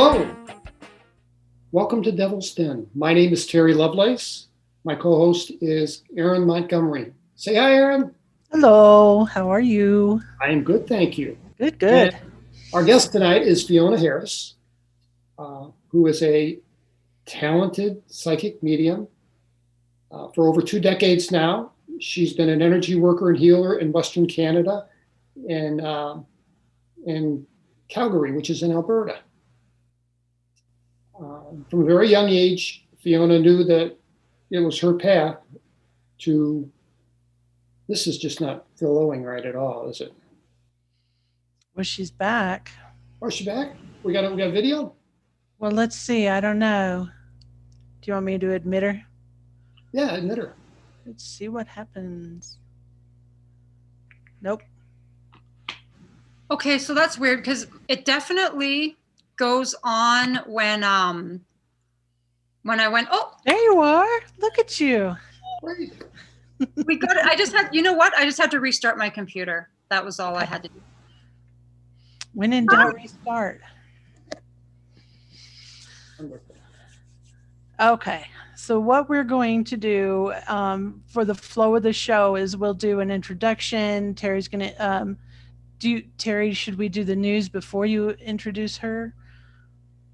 Hello, welcome to Devil's Den. My name is Terry Lovelace. My co-host is Aaron Montgomery. Say hi, Aaron. Hello, how are you? I am good, thank you. Good, And good. our guest tonight is Fiona Harris, who is a talented psychic medium for over 2 decades now. She's been an energy worker and healer in Western Canada and in Calgary, which is in Alberta. From a very young age, Fiona knew that it was her path to. This is just not flowing right at all, is it? Well, she's back. Oh, is she back? We got video. Well, let's see. I don't know. Do you want me to admit her? Yeah, admit her. Let's see what happens. Nope. Okay, so that's weird because it definitely goes on when I went, oh, There you are. Look at you. Great. we got it. I just had, you know what? I just had to restart my computer. That was all I had to do. When in doubt, restart. Okay. So what we're going to do for the flow of the show is we'll do an introduction. Terry's going to Terry, should we do the news before you introduce her?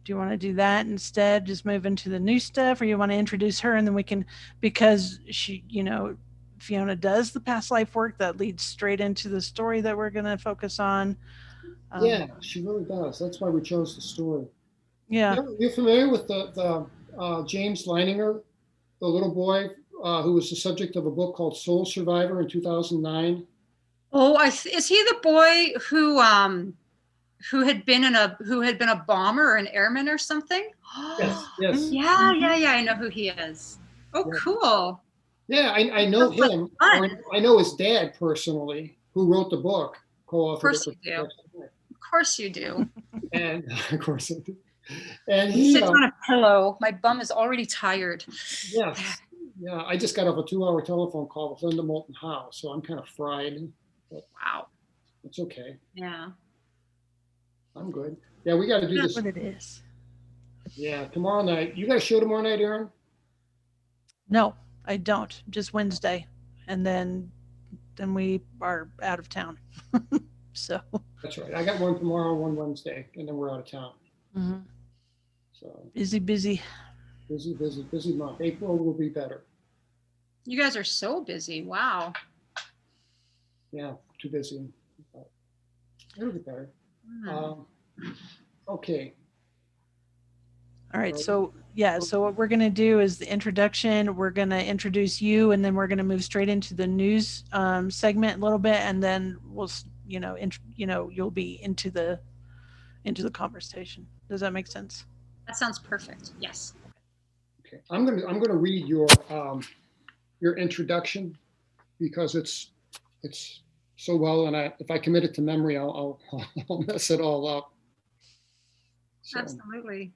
Do you want to do that instead? Just move into the new stuff, or you want to introduce her and then we can, because she, Fiona does the past life work that leads straight into the story that we're going to focus on. Yeah, she really does. That's why we chose the story. Yeah. You're familiar with the James Leininger, the little boy who was the subject of a book called Soul Survivor in 2009? Oh, is he the boy who had been a bomber or an airman or something? Yes, yes. Yeah. I know who he is. Oh, Yeah. cool. Yeah, I know him. Or I know his dad personally, who wrote the book, co-authored. Of course you do. Of course you do. And of course I do. And he sits on a pillow. My bum is already tired. Yes. Yeah, I just got off a 2-hour telephone call with Linda Moulton Howe, so I'm kind of fried. But wow. It's okay. Yeah. I'm good. Yeah, we got to do this. That's what it is. Yeah, tomorrow night. You got a show tomorrow night, Aaron? No, I don't. Just Wednesday. And then we are out of town. So. That's right. I got one tomorrow, one Wednesday, and then we're out of town. Mm-hmm. So busy. Busy month. April will be better. You guys are so busy. Wow. Yeah, too busy. It'll be better. Okay. All right. So what we're going to do is the introduction. We're going to introduce you, and then we're going to move straight into the news segment a little bit, and then we'll, you'll be into the conversation. Does that make sense? That sounds perfect. Yes. Okay. I'm gonna read your introduction because it's so well, and if I commit it to memory, I'll mess it all up. So, absolutely.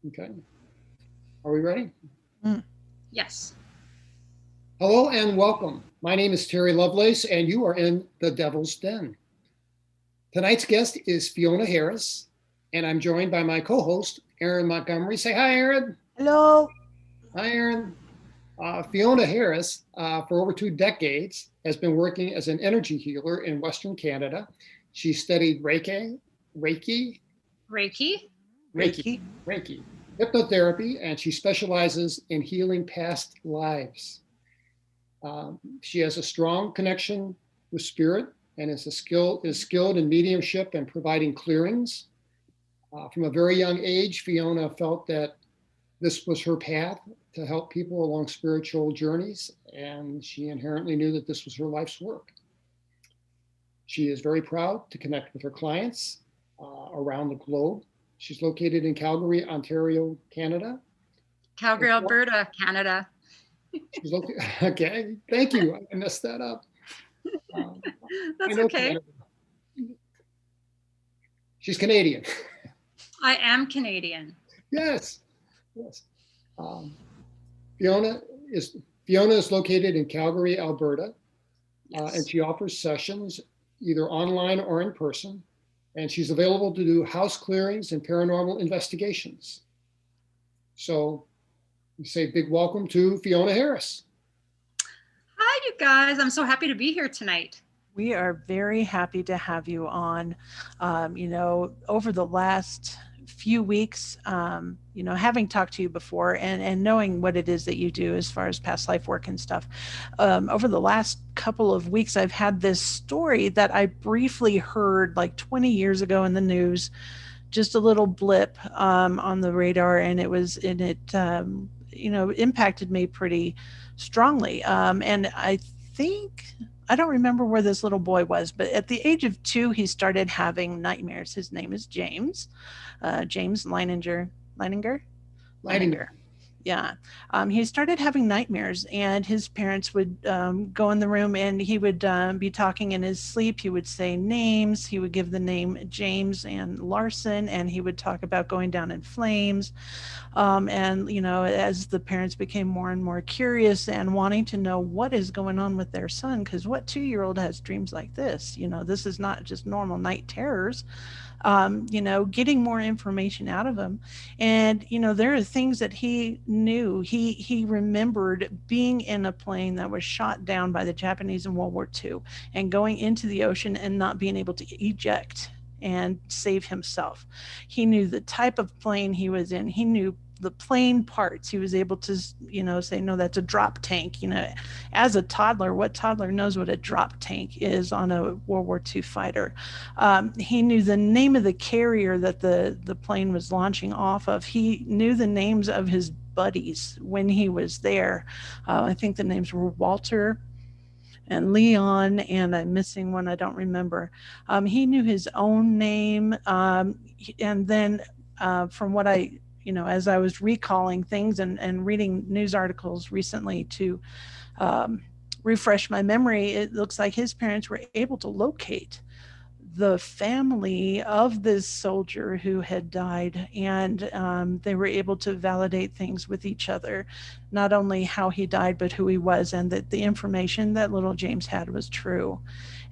Okay. Are we ready? Yes. Hello and welcome. My name is Terry Lovelace, and you are in the Devil's Den. Tonight's guest is Fiona Harris, and I'm joined by my co-host, Aaron Montgomery. Say hi, Aaron. Hello. Hi, Aaron. Fiona Harris, for over 2 decades, has been working as an energy healer in Western Canada. She studied reiki, hypnotherapy, and she specializes in healing past lives. She has a strong connection with spirit and is skilled in mediumship and providing clearings. From a very young age, Fiona felt that this was her path to help people along spiritual journeys, and she inherently knew that this was her life's work. She is very proud to connect with her clients around the globe. She's located in Calgary, Ontario, Canada. Calgary, Alberta, Canada. Okay, thank you. I messed that up. That's okay. Canada. She's Canadian. I am Canadian. Yes. Fiona is located in Calgary, Alberta, and she offers sessions either online or in person. and she's available to do house clearings and paranormal investigations. So we say big welcome to Fiona Harris. Hi, you guys. I'm so happy to be here tonight. We are very happy to have you on. Over the last few weeks, having talked to you before and knowing what it is that you do as far as past life work and stuff, over the last couple of weeks, I've had this story that I briefly heard like 20 years ago in the news, just a little blip on the radar, and it impacted me pretty strongly. And I don't remember where this little boy was, but at the age of 2, he started having nightmares. His name is James, James Leininger. Yeah. He started having nightmares, and his parents would go in the room, and he would be talking in his sleep. He would say names. He would give the name James and Larson, and he would talk about going down in flames. As the parents became more and more curious and wanting to know what is going on with their son, because what 2-year-old has dreams like this? This is not just normal night terrors. Getting more information out of him. And, there are things that he knew. He remembered being in a plane that was shot down by the Japanese in World War II and going into the ocean and not being able to eject and save himself. He knew the type of plane he was in. He knew the plane parts. He was able to, say, no, that's a drop tank. As a toddler, what toddler knows what a drop tank is on a World War II fighter? He knew the name of the carrier that the plane was launching off of. He knew the names of his buddies when he was there. I think the names were Walter and Leon, and I'm missing one I don't remember. He knew his own name. And then from what as I was recalling things and reading news articles recently to refresh my memory, it looks like his parents were able to locate the family of this soldier who had died, and they were able to validate things with each other, not only how he died, but who he was, and that the information that little James had was true.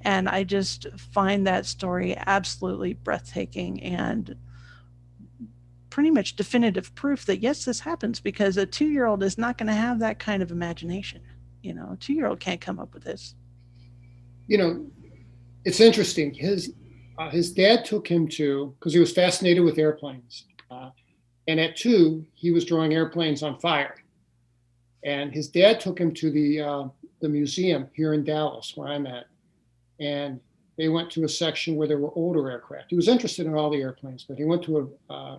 And I just find that story absolutely breathtaking and pretty much definitive proof that yes, this happens, because a 2-year-old is not going to have that kind of imagination. A 2-year-old can't come up with this. It's interesting. His dad took him to, because he was fascinated with airplanes. And at 2, he was drawing airplanes on fire. And his dad took him to the museum here in Dallas, where I'm at. And they went to a section where there were older aircraft. He was interested in all the airplanes, but he went to a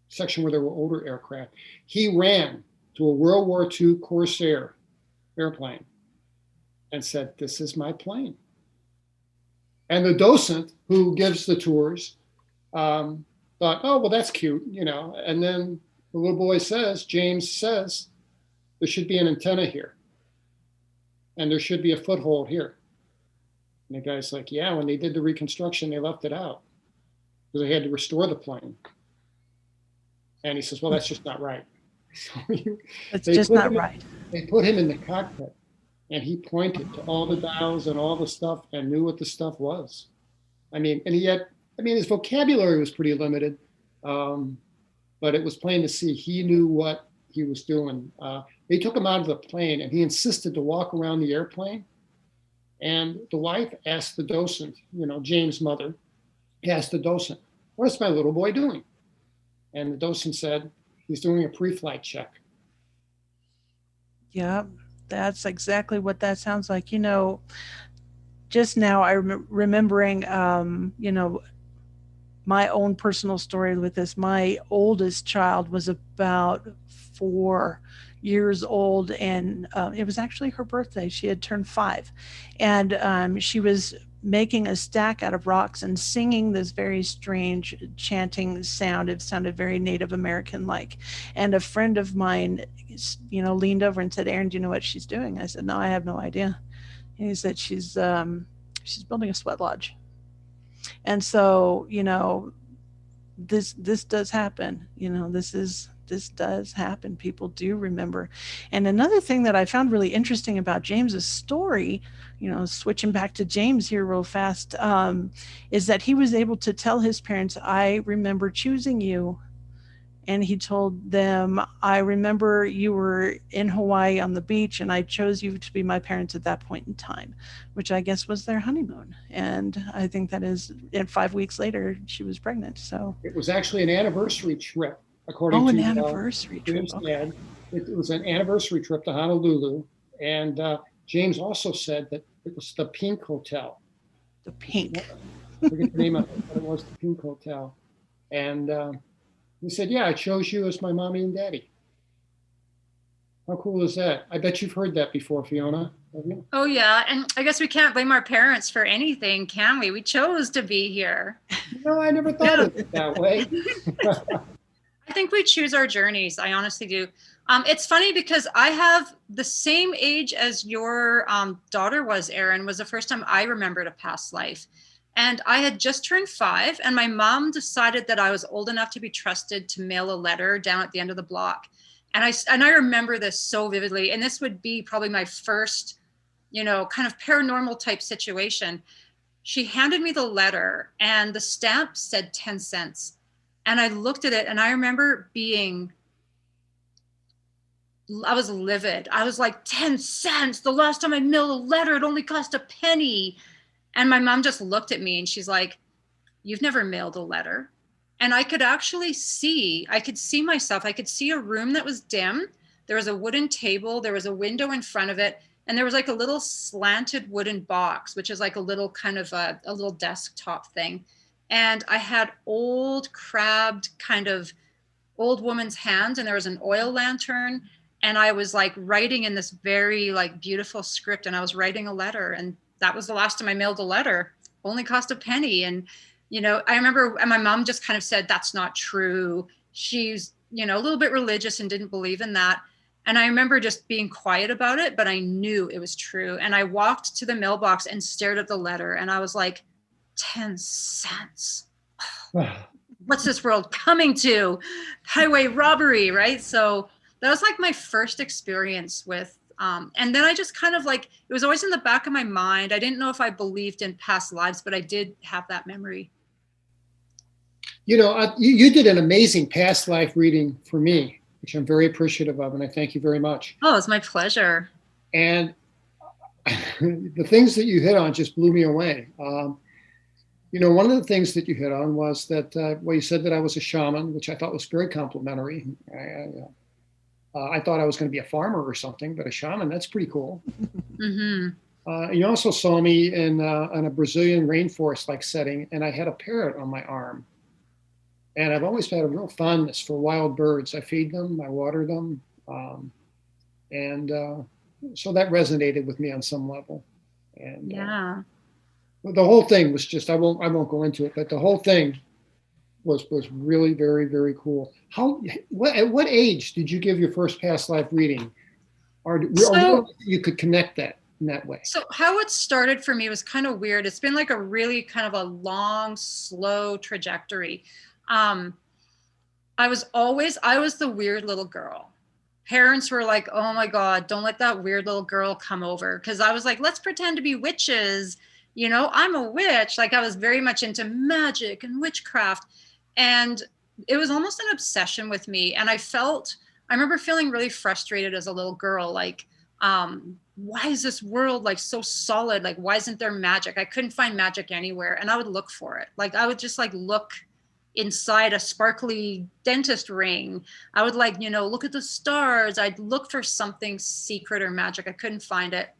section where there were older aircraft. He ran to a World War II Corsair airplane and said, "This is my plane." And the docent who gives the tours thought, "Oh, well, that's cute, And then the little boy James says, there should be an antenna here. And there should be a foothold here. And the guy's like, yeah, when they did the reconstruction, they left it out because they had to restore the plane. And he says, well, that's just not right. So it's just not right. They put him in the cockpit. And he pointed to all the dials and all the stuff and knew what the stuff was. His vocabulary was pretty limited, but it was plain to see he knew what he was doing. They took him out of the plane, and he insisted to walk around the airplane. And the wife asked the docent, James' mother, asked the docent, "What's my little boy doing?" And the docent said, "He's doing a pre-flight check." Yeah. That's exactly what that sounds like. Just now I'm remembering, my own personal story with this. My oldest child was about 4 years old, and it was actually her birthday. She had turned 5, and she was making a stack out of rocks and singing this very strange chanting sound. It sounded very Native American-like. And a friend of mine, leaned over and said, "Erin, do you know what she's doing?" I said, "No, I have no idea." And he said, she's building a sweat lodge." And so, this does happen. This does happen. People do remember. And another thing that I found really interesting about James's story, switching back to James here real fast, is that he was able to tell his parents, I remember choosing you. And he told them, I remember you were in Hawaii on the beach and I chose you to be my parents at that point in time, which I guess was their honeymoon. And I think that is, and 5 weeks later, she was pregnant. So It was actually an anniversary trip, according an to anniversary trip. James' Okay. dad. It was an anniversary trip to Honolulu. And James also said that it was the Pink Hotel. The Pink. I forget the name of it, but it was the Pink Hotel. And he said, yeah, I chose you as my mommy and daddy. How cool is that? I bet you've heard that before, Fiona. Have you? Oh, yeah. And I guess we can't blame our parents for anything, can we? We chose to be here. No, I never thought of it that way. I think we choose our journeys. I honestly do. It's funny because I have the same age as your daughter was, Erin, was the first time I remembered a past life. And I had just turned 5, and my mom decided that I was old enough to be trusted to mail a letter down at the end of the block. And I remember this so vividly. And this would be probably my first, kind of paranormal type situation. She handed me the letter, and the stamp said 10 cents. And I looked at it, and I remember I was livid. I was like, 10 cents. The last time I mailed a letter, it only cost a penny. And my mom just looked at me and she's like, you've never mailed a letter. And I could see myself. I could see a room that was dim. There was a wooden table. There was a window in front of it. And there was like a little slanted wooden box, which is like a little kind of a little desktop thing. And I had old crabbed kind of old woman's hands, and there was an oil lantern. And I was like writing in this very like beautiful script, and I was writing a letter. And that was the last time I mailed a letter. Only cost a penny. And, I remember, and my mom just kind of said, that's not true. She's, a little bit religious and didn't believe in that. And I remember just being quiet about it, but I knew it was true. And I walked to the mailbox and stared at the letter, and I was like, 10 cents. What's this world coming to? Highway robbery, right? So that was like my first experience with and then I just kind of like, it was always in the back of my mind. I didn't know if I believed in past lives, but I did have that memory. You did an amazing past life reading for me, which I'm very appreciative of, and I thank you very much. Oh, it's my pleasure. And the things that you hit on just blew me away. One of the things that you hit on was that, you said that I was a shaman, which I thought was very complimentary. I thought I was going to be a farmer or something, but a shaman, that's pretty cool. Mm-hmm. You also saw me in a Brazilian rainforest-like setting, and I had a parrot on my arm. And I've always had a real fondness for wild birds. I feed them, I water them. So that resonated with me on some level. And yeah. The whole thing was just, I won't go into it, but the whole thing was really very, very cool. At what age did you give your first past life reading? Or you could connect that in that way? So how it started for me was kind of weird. It's been like a really kind of a long, slow trajectory. I was the weird little girl. Parents were like, oh my God, don't let that weird little girl come over. Cause I was like, let's pretend to be witches. I'm a witch. Like I was very much into magic and witchcraft. And it was almost an obsession with me. And I remember feeling really frustrated as a little girl. Like, why is this world like so solid? Like, why isn't there magic? I couldn't find magic anywhere. And I would look for it. Like, I would just like look inside a sparkly dentist ring. I would like, look at the stars. I'd look for something secret or magic. I couldn't find it.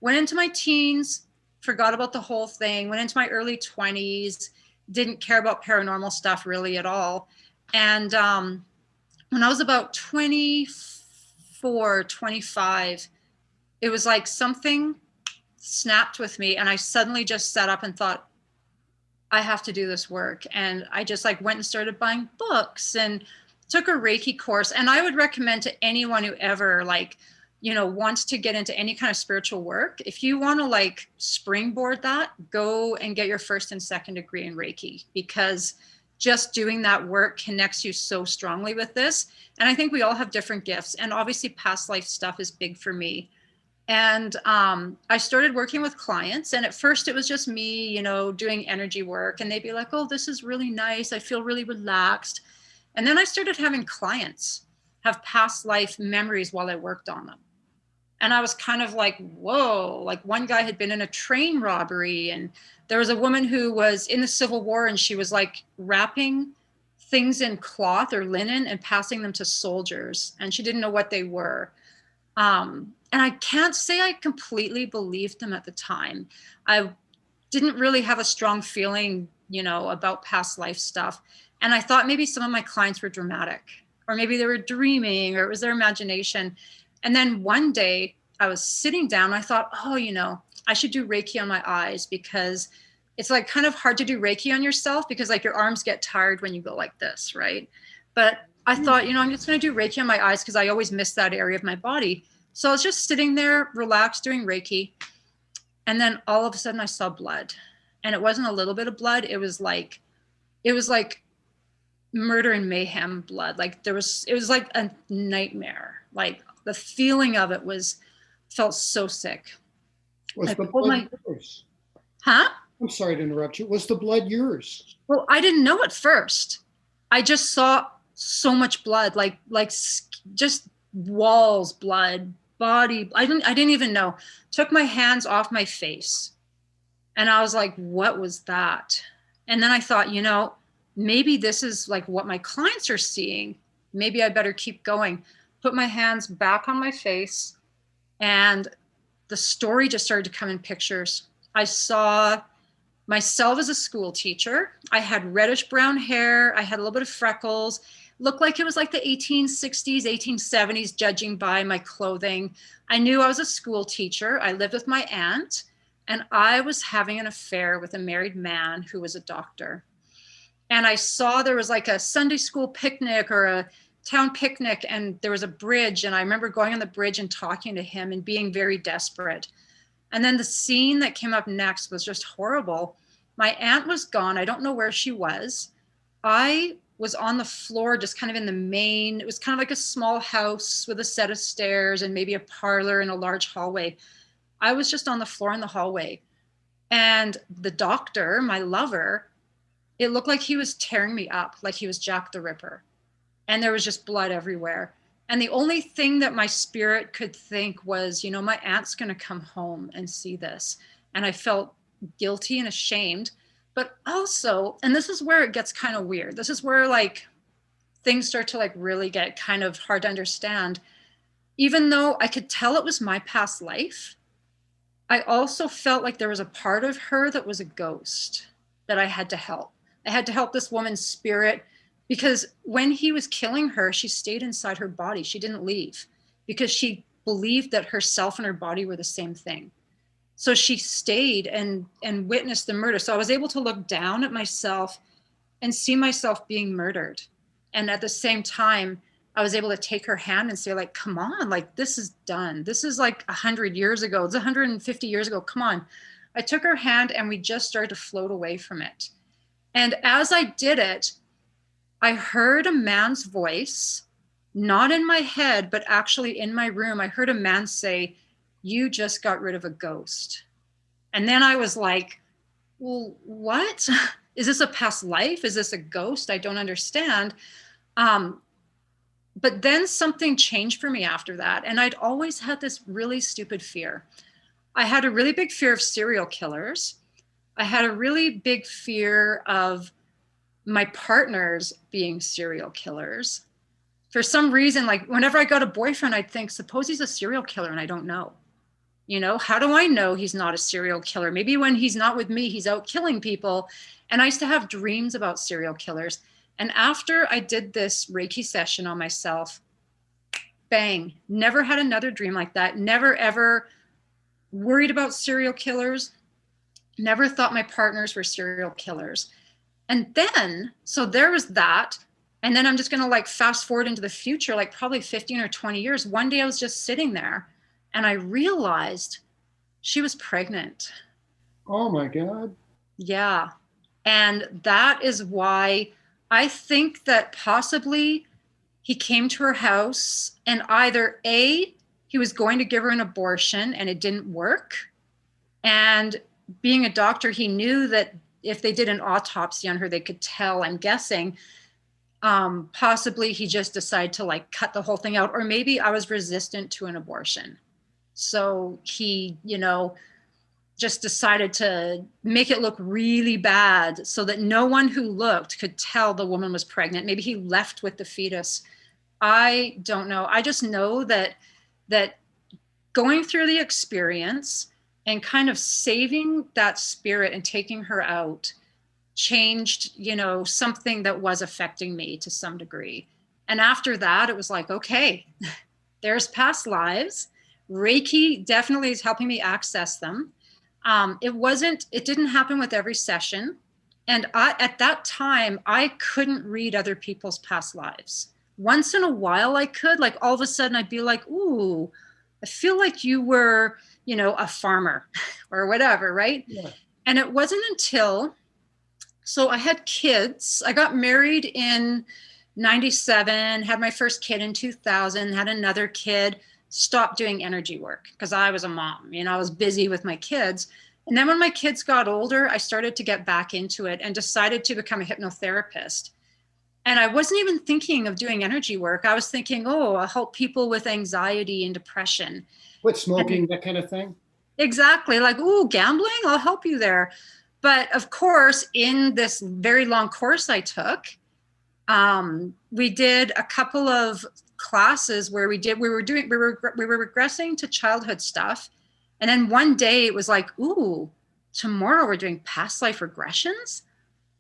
Went into my teens, forgot about the whole thing, went into my early 20s, didn't care about paranormal stuff really at all. And when I was about 24, 25, it was like something snapped with me. And I suddenly just sat up and thought, I have to do this work. And I just like went and started buying books and took a Reiki course. And I would recommend to anyone who ever wants to get into any kind of spiritual work, if you want to like springboard that, go and get your first and second degree in Reiki, because just doing that work connects you so strongly with this. And I think we all have different gifts. And obviously past life stuff is big for me. And I started working with clients. And at first it was just me, you know, doing energy work. And they'd be like, oh, this is really nice. I feel really relaxed. And then I started having clients have past life memories while I worked on them. And I was kind of like, whoa, like one guy had been in a train robbery, and there was a woman who was in the Civil War, and she was like wrapping things in cloth or linen and passing them to soldiers, and she didn't know what they were. And I can't say I completely believed them at the time. I didn't really have a strong feeling, you know, about past life stuff. And I thought maybe some of my clients were dramatic, or maybe they were dreaming, or it was their imagination. And then one day I was sitting down, I thought, oh, you know, I should do Reiki on my eyes, because it's like kind of hard to do Reiki on yourself because like your arms get tired when you go like this, right? But I thought, you know, I'm just going to do Reiki on my eyes because I always miss that area of my body. So I was just sitting there relaxed doing Reiki. And then all of a sudden I saw blood. And it wasn't a little bit of blood. It was like murder and mayhem blood. Like it was like a nightmare. Like the feeling of it felt so sick. Was I the pulled blood yours? Huh? I'm sorry to interrupt you. Was the blood yours? Well, I didn't know at first. I just saw so much blood, like just walls, blood, body. I didn't even know. Took my hands off my face, and I was like, what was that? And then I thought, you know, maybe this is like what my clients are seeing. Maybe I better keep going. Put my hands back on my face, and the story just started to come in pictures. I saw myself as a school teacher. I had reddish brown hair. I had a little bit of freckles. Looked like it was like the 1860s, 1870s, judging by my clothing. I knew I was a school teacher. I lived with my aunt, and I was having an affair with a married man who was a doctor. And I saw there was like a Sunday school picnic or a town picnic, and there was a bridge. And I remember going on the bridge and talking to him and being very desperate. And then the scene that came up next was just horrible. My aunt was gone. I don't know where she was. I was on the floor, just kind of in the main, it was kind of like a small house with a set of stairs and maybe a parlor and a large hallway. I was just on the floor in the hallway. And the doctor, my lover, it looked like he was tearing me up, like he was Jack the Ripper. And there was just blood everywhere. And the only thing that my spirit could think was, you know, my aunt's going to come home and see this. And I felt guilty and ashamed. But also, and this is where it gets kind of weird. This is where like things start to like really get kind of hard to understand. Even though I could tell it was my past life, I also felt like there was a part of her that was a ghost that I had to help. I had to help this woman's spirit, because when he was killing her, she stayed inside her body. She didn't leave because she believed that herself and her body were the same thing. So she stayed and witnessed the murder. So I was able to look down at myself and see myself being murdered. And at the same time, I was able to take her hand and say, like, come on, like, this is done. This is like 100 years ago. It's 150 years ago. Come on. I took her hand and we just started to float away from it. And as I did it, I heard a man's voice, not in my head, but actually in my room. I heard a man say, you just got rid of a ghost. And then I was like, well, what? Is this a past life? Is this a ghost? I don't understand. But then something changed for me after that. And I'd always had this really stupid fear. I had a really big fear of serial killers. I had a really big fear of my partners being serial killers. For some reason, like whenever I got a boyfriend, I'd think, suppose he's a serial killer and I don't know. You know, how do I know he's not a serial killer? Maybe when he's not with me, he's out killing people. And I used to have dreams about serial killers. And after I did this Reiki session on myself, bang, never had another dream like that. Never, ever worried about serial killers. Never thought my partners were serial killers. And then, so there was that. And then I'm just going to like fast forward into the future, like probably 15 or 20 years. One day I was just sitting there and I realized she was pregnant. Oh my God. Yeah. And that is why I think that possibly he came to her house and either A, he was going to give her an abortion and it didn't work. And being a doctor, he knew that if they did an autopsy on her, they could tell, I'm guessing. Possibly he just decided to like cut the whole thing out, or maybe I was resistant to an abortion. So he, just decided to make it look really bad so that no one who looked could tell the woman was pregnant. Maybe he left with the fetus. I don't know. I just know that going through the experience and kind of saving that spirit and taking her out changed, something that was affecting me to some degree. And after that, it was like, okay, there's past lives. Reiki definitely is helping me access them. It didn't happen with every session. And at that time, I couldn't read other people's past lives. Once in a while I could, like all of a sudden I'd be like, ooh, I feel like you were, a farmer or whatever, right? Yeah. And it wasn't until, so I had kids. I got married in 97, had my first kid in 2000, had another kid, stopped doing energy work because I was a mom, I was busy with my kids. And then when my kids got older, I started to get back into it and decided to become a hypnotherapist. And I wasn't even thinking of doing energy work. I was thinking, oh, I'll help people with anxiety and depression. Quit smoking, that kind of thing. Exactly. Like, ooh, gambling, I'll help you there. But of course, in this very long course I took, we did a couple of classes where we were regressing to childhood stuff. And then one day it was like, ooh, tomorrow we're doing past life regressions.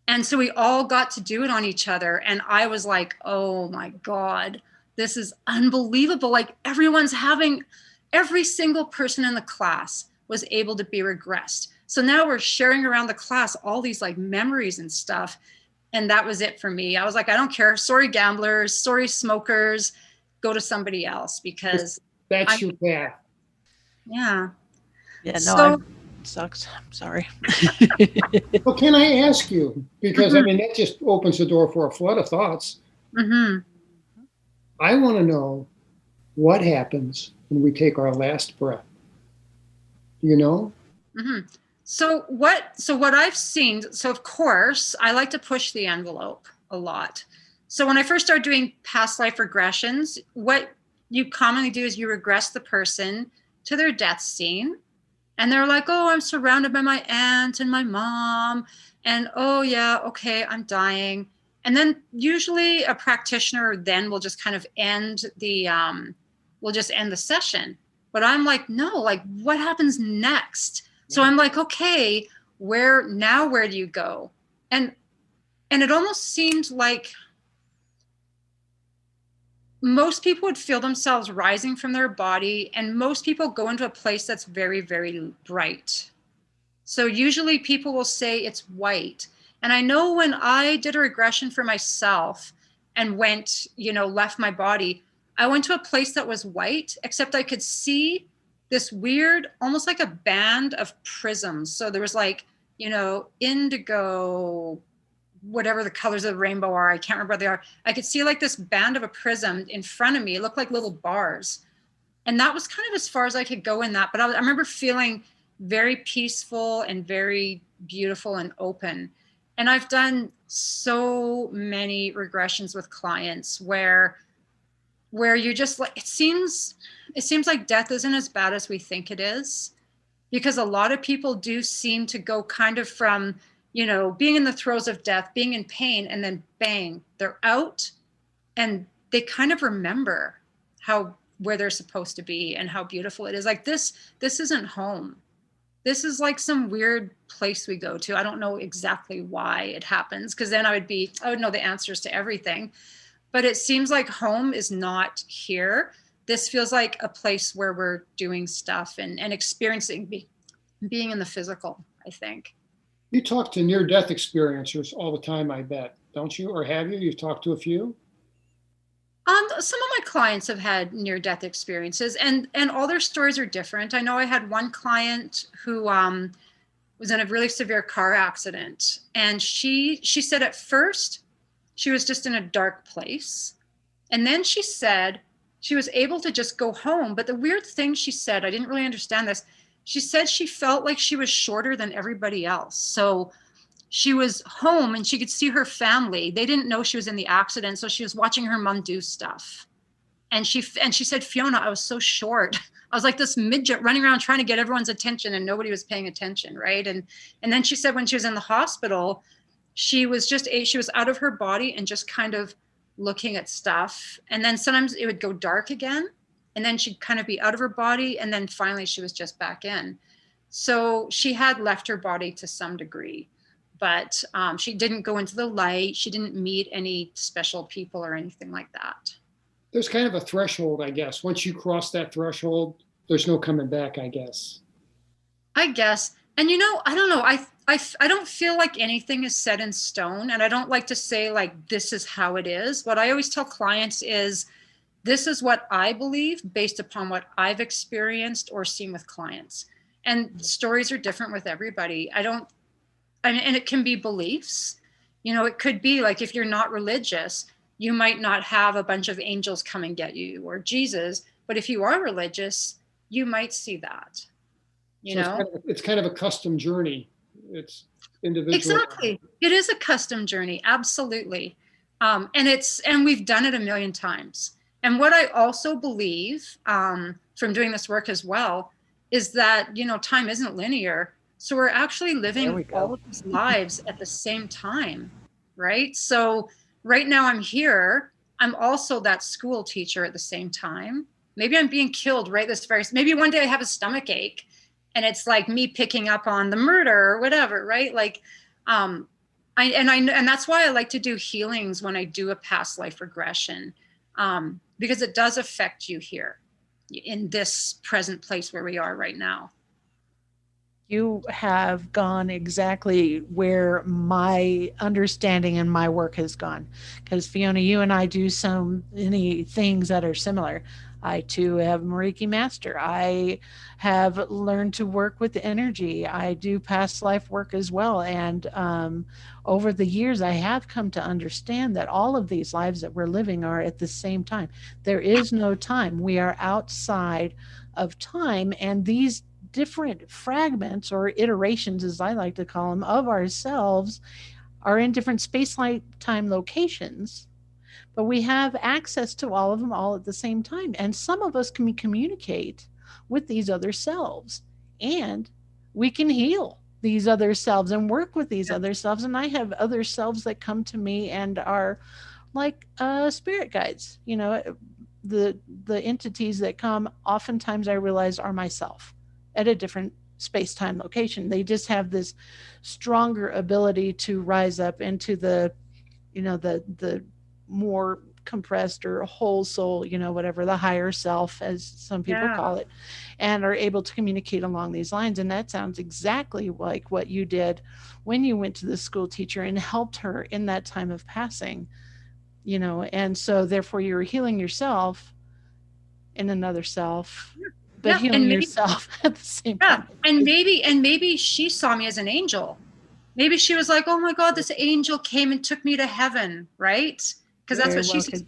And so we all got to do it on each other. And I was like, oh my God, this is unbelievable. Like every single person in the class was able to be regressed. So now we're sharing around the class all these like memories and stuff. And that was it for me. I was like, I don't care. Sorry, gamblers, sorry, smokers, go to somebody else because that's your path. Yeah. Yeah, no, sucks. I'm sorry. Well, can I ask you, because that just opens the door for a flood of thoughts. Mm-hmm. I want to know what happens when we take our last breath. Do you know? Mm-hmm. So what I've seen, so of course, I like to push the envelope a lot. So when I first started doing past life regressions, what you commonly do is you regress the person to their death scene. And they're like, oh, I'm surrounded by my aunt and my mom. And oh, yeah, okay, I'm dying. And then usually a practitioner then will just kind of end the session. But I'm like, no, like what happens next? So I'm like, okay, where do you go? And it almost seemed like most people would feel themselves rising from their body, and most people go into a place that's very, very bright. So usually people will say it's white. And I know when I did a regression for myself and went, left my body, I went to a place that was white, except I could see this weird, almost like a band of prisms. So there was like, indigo, whatever the colors of the rainbow are, I can't remember what they are. I could see like this band of a prism in front of me. It looked like little bars. And that was kind of as far as I could go in that. But I remember feeling very peaceful and very beautiful and open. And I've done so many regressions with clients where you just like, it seems like death isn't as bad as we think it is, because a lot of people do seem to go kind of from, being in the throes of death, being in pain, and then bang, they're out and they kind of remember where they're supposed to be and how beautiful it is. Like this isn't home. This is like some weird place we go to. I don't know exactly why it happens, because then I would know the answers to everything. But it seems like home is not here. This feels like a place where we're doing stuff and experiencing being in the physical, I think. You talk to near-death experiencers all the time, I bet, don't you? Or have you? You've talked to a few? Some of my clients have had near-death experiences, and all their stories are different. I know I had one client who was in a really severe car accident, and she said at first she was just in a dark place. And then she said she was able to just go home. But the weird thing she said, I didn't really understand this. She said she felt like she was shorter than everybody else. So she was home and she could see her family. They didn't know she was in the accident. So she was watching her mom do stuff. And she said, Fiona, I was so short. I was like this midget running around trying to get everyone's attention and nobody was paying attention, right? And then she said when she was in the hospital, she was out of her body and just kind of looking at stuff. And then sometimes it would go dark again. And then she'd kind of be out of her body. And then finally she was just back in. So she had left her body to some degree, but she didn't go into the light. She didn't meet any special people or anything like that. There's kind of a threshold, I guess. Once you cross that threshold, there's no coming back, I guess. I guess. And I don't know. I don't feel like anything is set in stone. And I don't like to say like, this is how it is. What I always tell clients is, this is what I believe based upon what I've experienced or seen with clients. And stories are different with everybody. And it can be beliefs. It could be like, if you're not religious, you might not have a bunch of angels come and get you or Jesus. But if you are religious, you might see that. It's kind of a custom journey. It's individual. Exactly. It is a custom journey. Absolutely. And we've done it a million times. And what I also believe from doing this work as well is that, time isn't linear. So we're actually living all of these lives at the same time, right? So right now I'm here. I'm also that school teacher at the same time. Maybe I'm being killed maybe one day I have a stomach ache and it's like me picking up on the murder or whatever, right? Like, and that's why I like to do healings when I do a past life regression, because it does affect you here in this present place where we are right now. You have gone exactly where my understanding and my work has gone. Because Fiona, you and I do so many things that are similar. I too have Reiki master. I have learned to work with the energy. I do past life work as well. And over the years, I have come to understand that all of these lives that we're living are at the same time. There is no time. We are outside of time. And these different fragments or iterations, as I like to call them, of ourselves are in different space-time locations, but we have access to all of them all at the same time. And some of us can communicate with these other selves, and we can heal these other selves and work with these other selves. And I have other selves that come to me and are like spirit guides. The entities that come, oftentimes I realize are myself at a different space-time location. They just have this stronger ability to rise up into the more compressed or whole soul, whatever, the higher self, as some people call it, and are able to communicate along these lines. And that sounds exactly like what you did when you went to the school teacher and helped her in that time of passing, and so therefore you're healing yourself in another self, but healing yourself at the same time. And maybe she saw me as an angel. Maybe she was like, oh my God, this angel came and took me to heaven, right? Because that's what she said.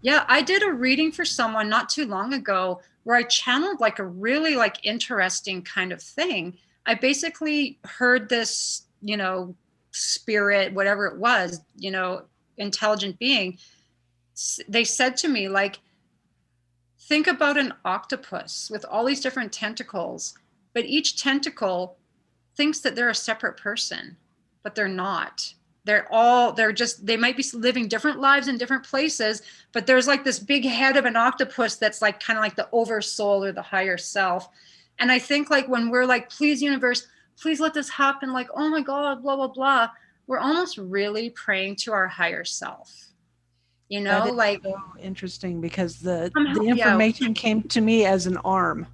Yeah, I did a reading for someone not too long ago where I channeled like a really like interesting kind of thing. I basically heard this, spirit, whatever it was, intelligent being. They said to me, like, think about an octopus with all these different tentacles, but each tentacle thinks that they're a separate person, but they're not. They might be living different lives in different places, but there's like this big head of an octopus that's like kind of like the oversoul or the higher self. And I think like when we're like, please universe, please let this happen, like, oh my God, blah, blah, blah, we're almost really praying to our higher self. That is like so interesting because the information came to me as an arm.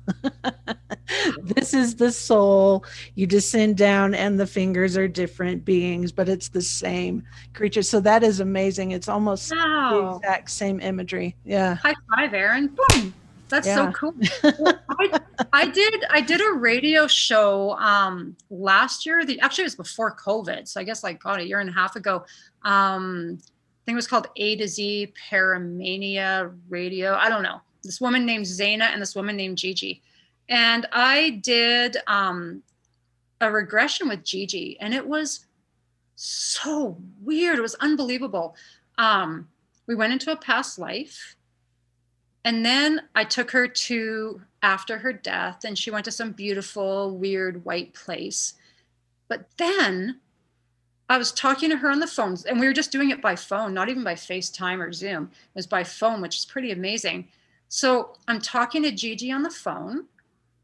This is the soul. You descend down and the fingers are different beings, but it's the same creature. So that is amazing. It's almost the exact same imagery. Yeah. High five, Aaron. Boom. That's so Yeah. cool. Well, I did a radio show last year. Actually, it was before COVID, so I guess like God, a year and a half ago. I think it was called A to Z Paramania Radio. I don't know. This woman named Zaina and this woman named Gigi, and I did a regression with Gigi, and it was so weird. It was unbelievable. We went into a past life. And then I took her to after her death, and she went to some beautiful, weird white place. But then I was talking to her on the phone, and we were just doing it by phone, not even by FaceTime or Zoom. It was by phone, which is pretty amazing. So I'm talking to Gigi on the phone,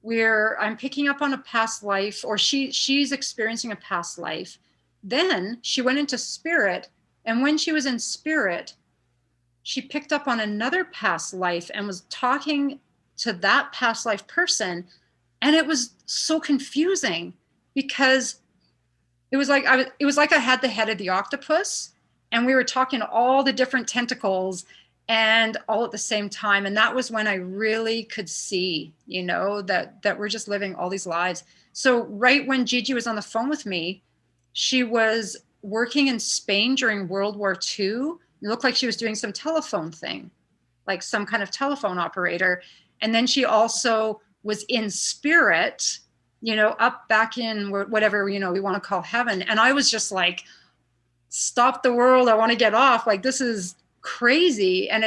where I'm picking up on a past life, or she's experiencing a past life. Then she went into spirit, and when she was in spirit, she picked up on another past life and was talking to that past life person. And it was so confusing because it was like I had the head of the octopus, and we were talking to all the different tentacles and all at the same time. And that was when I really could see, that we're just living all these lives. So right when Gigi was on the phone with me, she was working in Spain during World War II. It looked like she was doing some telephone thing, like some kind of telephone operator. And then she also was in spirit, up back in whatever, we want to call heaven. And I was just like, stop the world. I want to get off. Like, this is crazy. And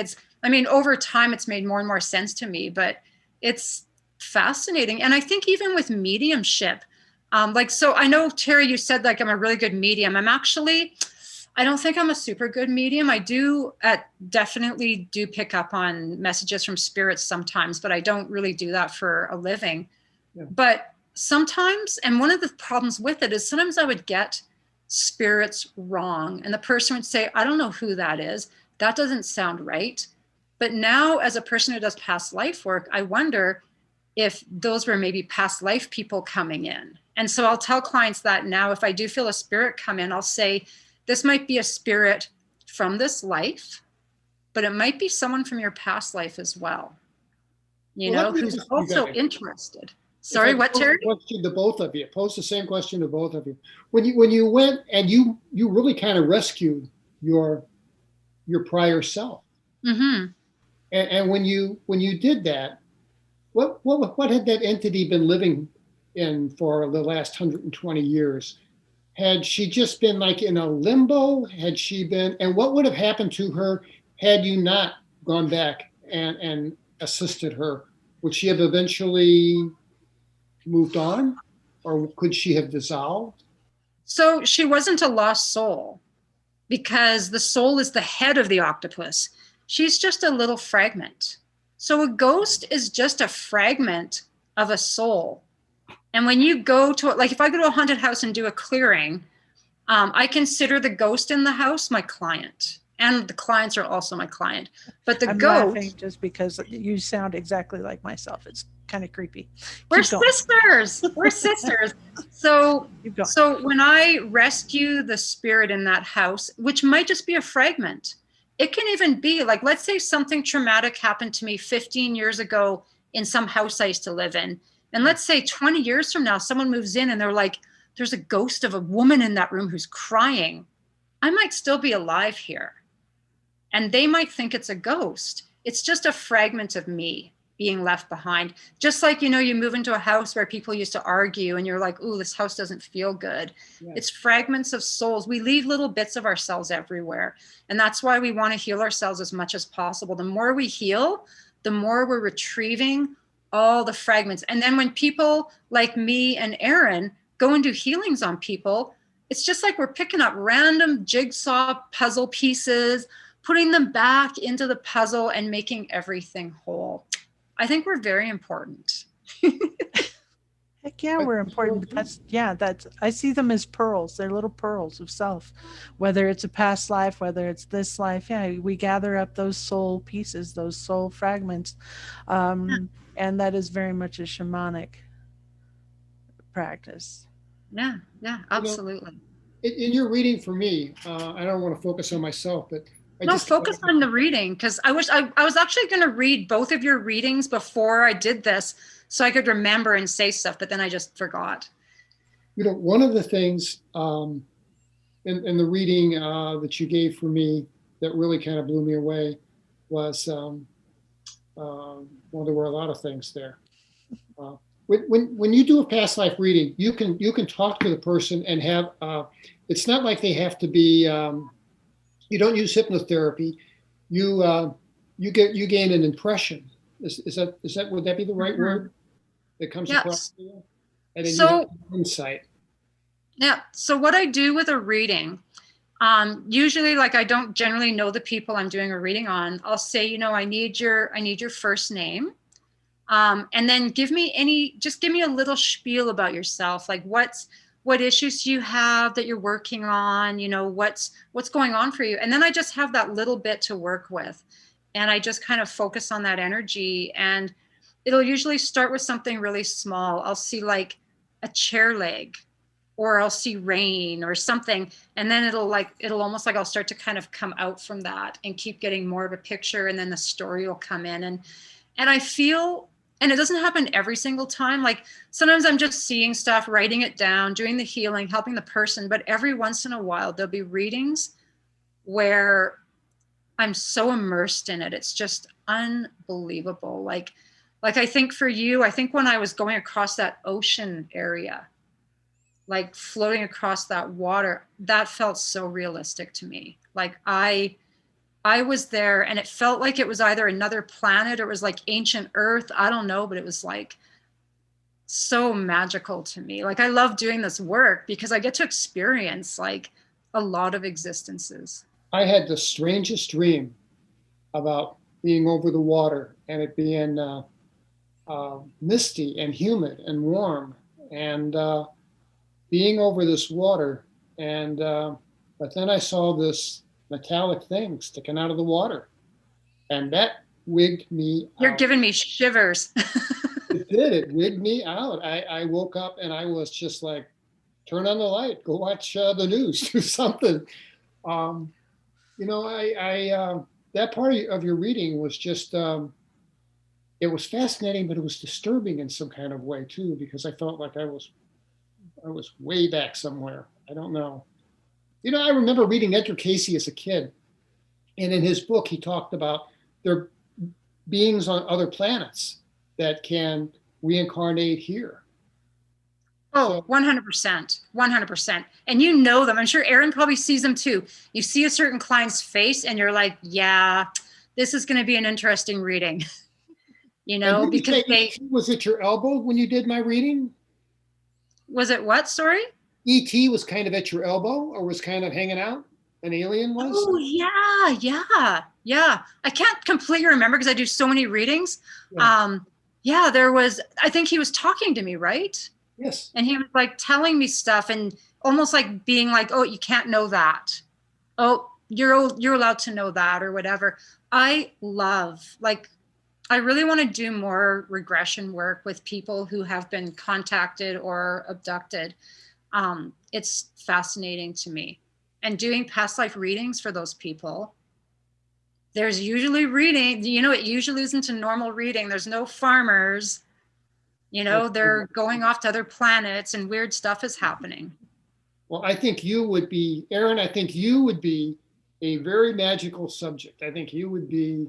over time, it's made more and more sense to me, but it's fascinating. And I think even with mediumship, so I know, Terry, you said like I'm a really good medium. I don't think I'm a super good medium. I definitely do pick up on messages from spirits sometimes, but I don't really do that for a living. Yeah. But sometimes, and one of the problems with it is sometimes I would get spirits wrong, and the person would say, I don't know who that is. That doesn't sound right. But now, as a person who does past life work, I wonder if those were maybe past life people coming in. And so I'll tell clients that now, if I do feel a spirit come in, I'll say, this might be a spirit from this life, but it might be someone from your past life as well, who's also interested. Sorry, what, Terry? Question to both of you. Pose the same question to both of you. When you went and you really kind of rescued your prior self, Mm-hmm. and when you did that, what had that entity been living in for the last 120 years? Had she just been like in a limbo? Had she been, and what would have happened to her had you not gone back and assisted her? Would she have eventually moved on, or could she have dissolved? So she wasn't a lost soul, because the soul is the head of the octopus. She's just a little fragment. So a ghost is just a fragment of a soul. And when you go to, like, if I go to a haunted house and do a clearing, I consider the ghost in the house my client, and the clients are also my client. But the I'm ghost, laughing just because you sound exactly like myself. It's kind of creepy. we're Keep going. sisters. We're sisters. So, Keep going. so when I rescue the spirit in that house, which might just be a fragment, it can even be like, let's say something traumatic happened to me 15 years ago in some house I used to live in. And let's say 20 years from now, someone moves in and they're like, there's a ghost of a woman in that room who's crying. I might still be alive here. And they might think it's a ghost. It's just a fragment of me being left behind. Just like, you move into a house where people used to argue and you're like, ooh, this house doesn't feel good. Yeah. It's fragments of souls. We leave little bits of ourselves everywhere. And that's why we want to heal ourselves as much as possible. The more we heal, the more we're retrieving all the fragments. And then when people like me and Aaron go and do healings on people, it's just like we're picking up random jigsaw puzzle pieces, putting them back into the puzzle and making everything whole. I think we're very important. Heck yeah, we're important. That's I see them as pearls. They're little pearls of self. Whether it's a past life, whether it's this life, we gather up those soul pieces, those soul fragments. And that is very much a shamanic practice. Yeah, absolutely. In your reading for me, I don't want to focus on myself, but I No, just focus on the reading, because I was actually going to read both of your readings before I did this so I could remember and say stuff, but then I just forgot. one of the things in the reading that you gave for me that really kind of blew me away was, well, there were a lot of things there. When you do a past life reading, you can talk to the person and have, it's not like they have to be, you don't use hypnotherapy. You gain an impression. Would that be the right word that comes across Yes. to you? And then you have So, insight. yeah. So what I do with a reading, usually, like, I don't generally know the people I'm doing a reading on. I'll say, I need your first name. And then give me a little spiel about yourself. Like, what issues do you have that you're working on? What's going on for you? And then I just have that little bit to work with. And I just kind of focus on that energy. And it'll usually start with something really small. I'll see like a chair leg, or I'll see rain or something. And then it'll almost like I'll start to kind of come out from that and keep getting more of a picture. And then the story will come in. And I feel, and it doesn't happen every single time. Like, sometimes I'm just seeing stuff, writing it down, doing the healing, helping the person. But every once in a while, there'll be readings where I'm so immersed in it. It's just unbelievable. Like I think for you, I think when I was going across that ocean area, like floating across that water, that felt so realistic to me. Like I was there, and it felt like it was either another planet or it was like ancient Earth. I don't know, but it was like so magical to me. Like, I love doing this work because I get to experience like a lot of existences. I had the strangest dream about being over the water and it being misty and humid and warm, and being over this water. And but then I saw this metallic thing sticking out of the water, and that wigged me You're out. giving me shivers. It did. It wigged me out. I woke up and I was just like, turn on the light, go watch the news, do something. I that part of your reading was just, it was fascinating, but it was disturbing in some kind of way too, because I felt like I was way back somewhere. I don't know. I remember reading Edgar Casey as a kid, and in his book, he talked about there beings on other planets that can reincarnate here. Oh, 100%. 100%. And you know them. I'm sure Aaron probably sees them too. You see a certain client's face and you're like, yeah, this is going to be an interesting reading. Because was it your elbow when you did my reading? Was it what? Sorry? E.T. was kind of at your elbow, or was kind of hanging out? An alien was? Oh, yeah. I can't completely remember because I do so many readings. Yeah. There was, I think he was talking to me, right? Yes. And he was like telling me stuff and almost like being like, oh, you can't know that. Oh, you're allowed to know that, or whatever. I really want to do more regression work with people who have been contacted or abducted. It's fascinating to me. And doing past life readings for those people, there's usually reading, it usually isn't a normal reading. There's no farmers, they're going off to other planets and weird stuff is happening. Well, I think you would be, Aaron, I think you would be a very magical subject. I think you would be.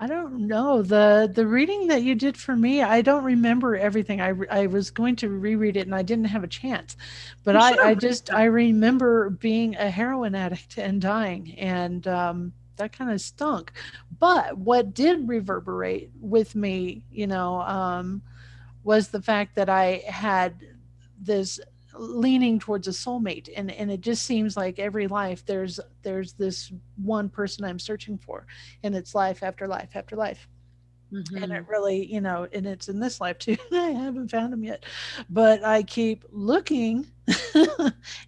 I don't know. The reading that you did for me, I don't remember everything. I was going to reread it and I didn't have a chance. But I remember being a heroin addict and dying, and that kind of stunk. But what did reverberate with me, was the fact that I had this leaning towards a soulmate, and it just seems like every life there's this one person I'm searching for, and it's life after life after life. Mm-hmm. And it really, and it's in this life too. I haven't found him yet, but I keep looking.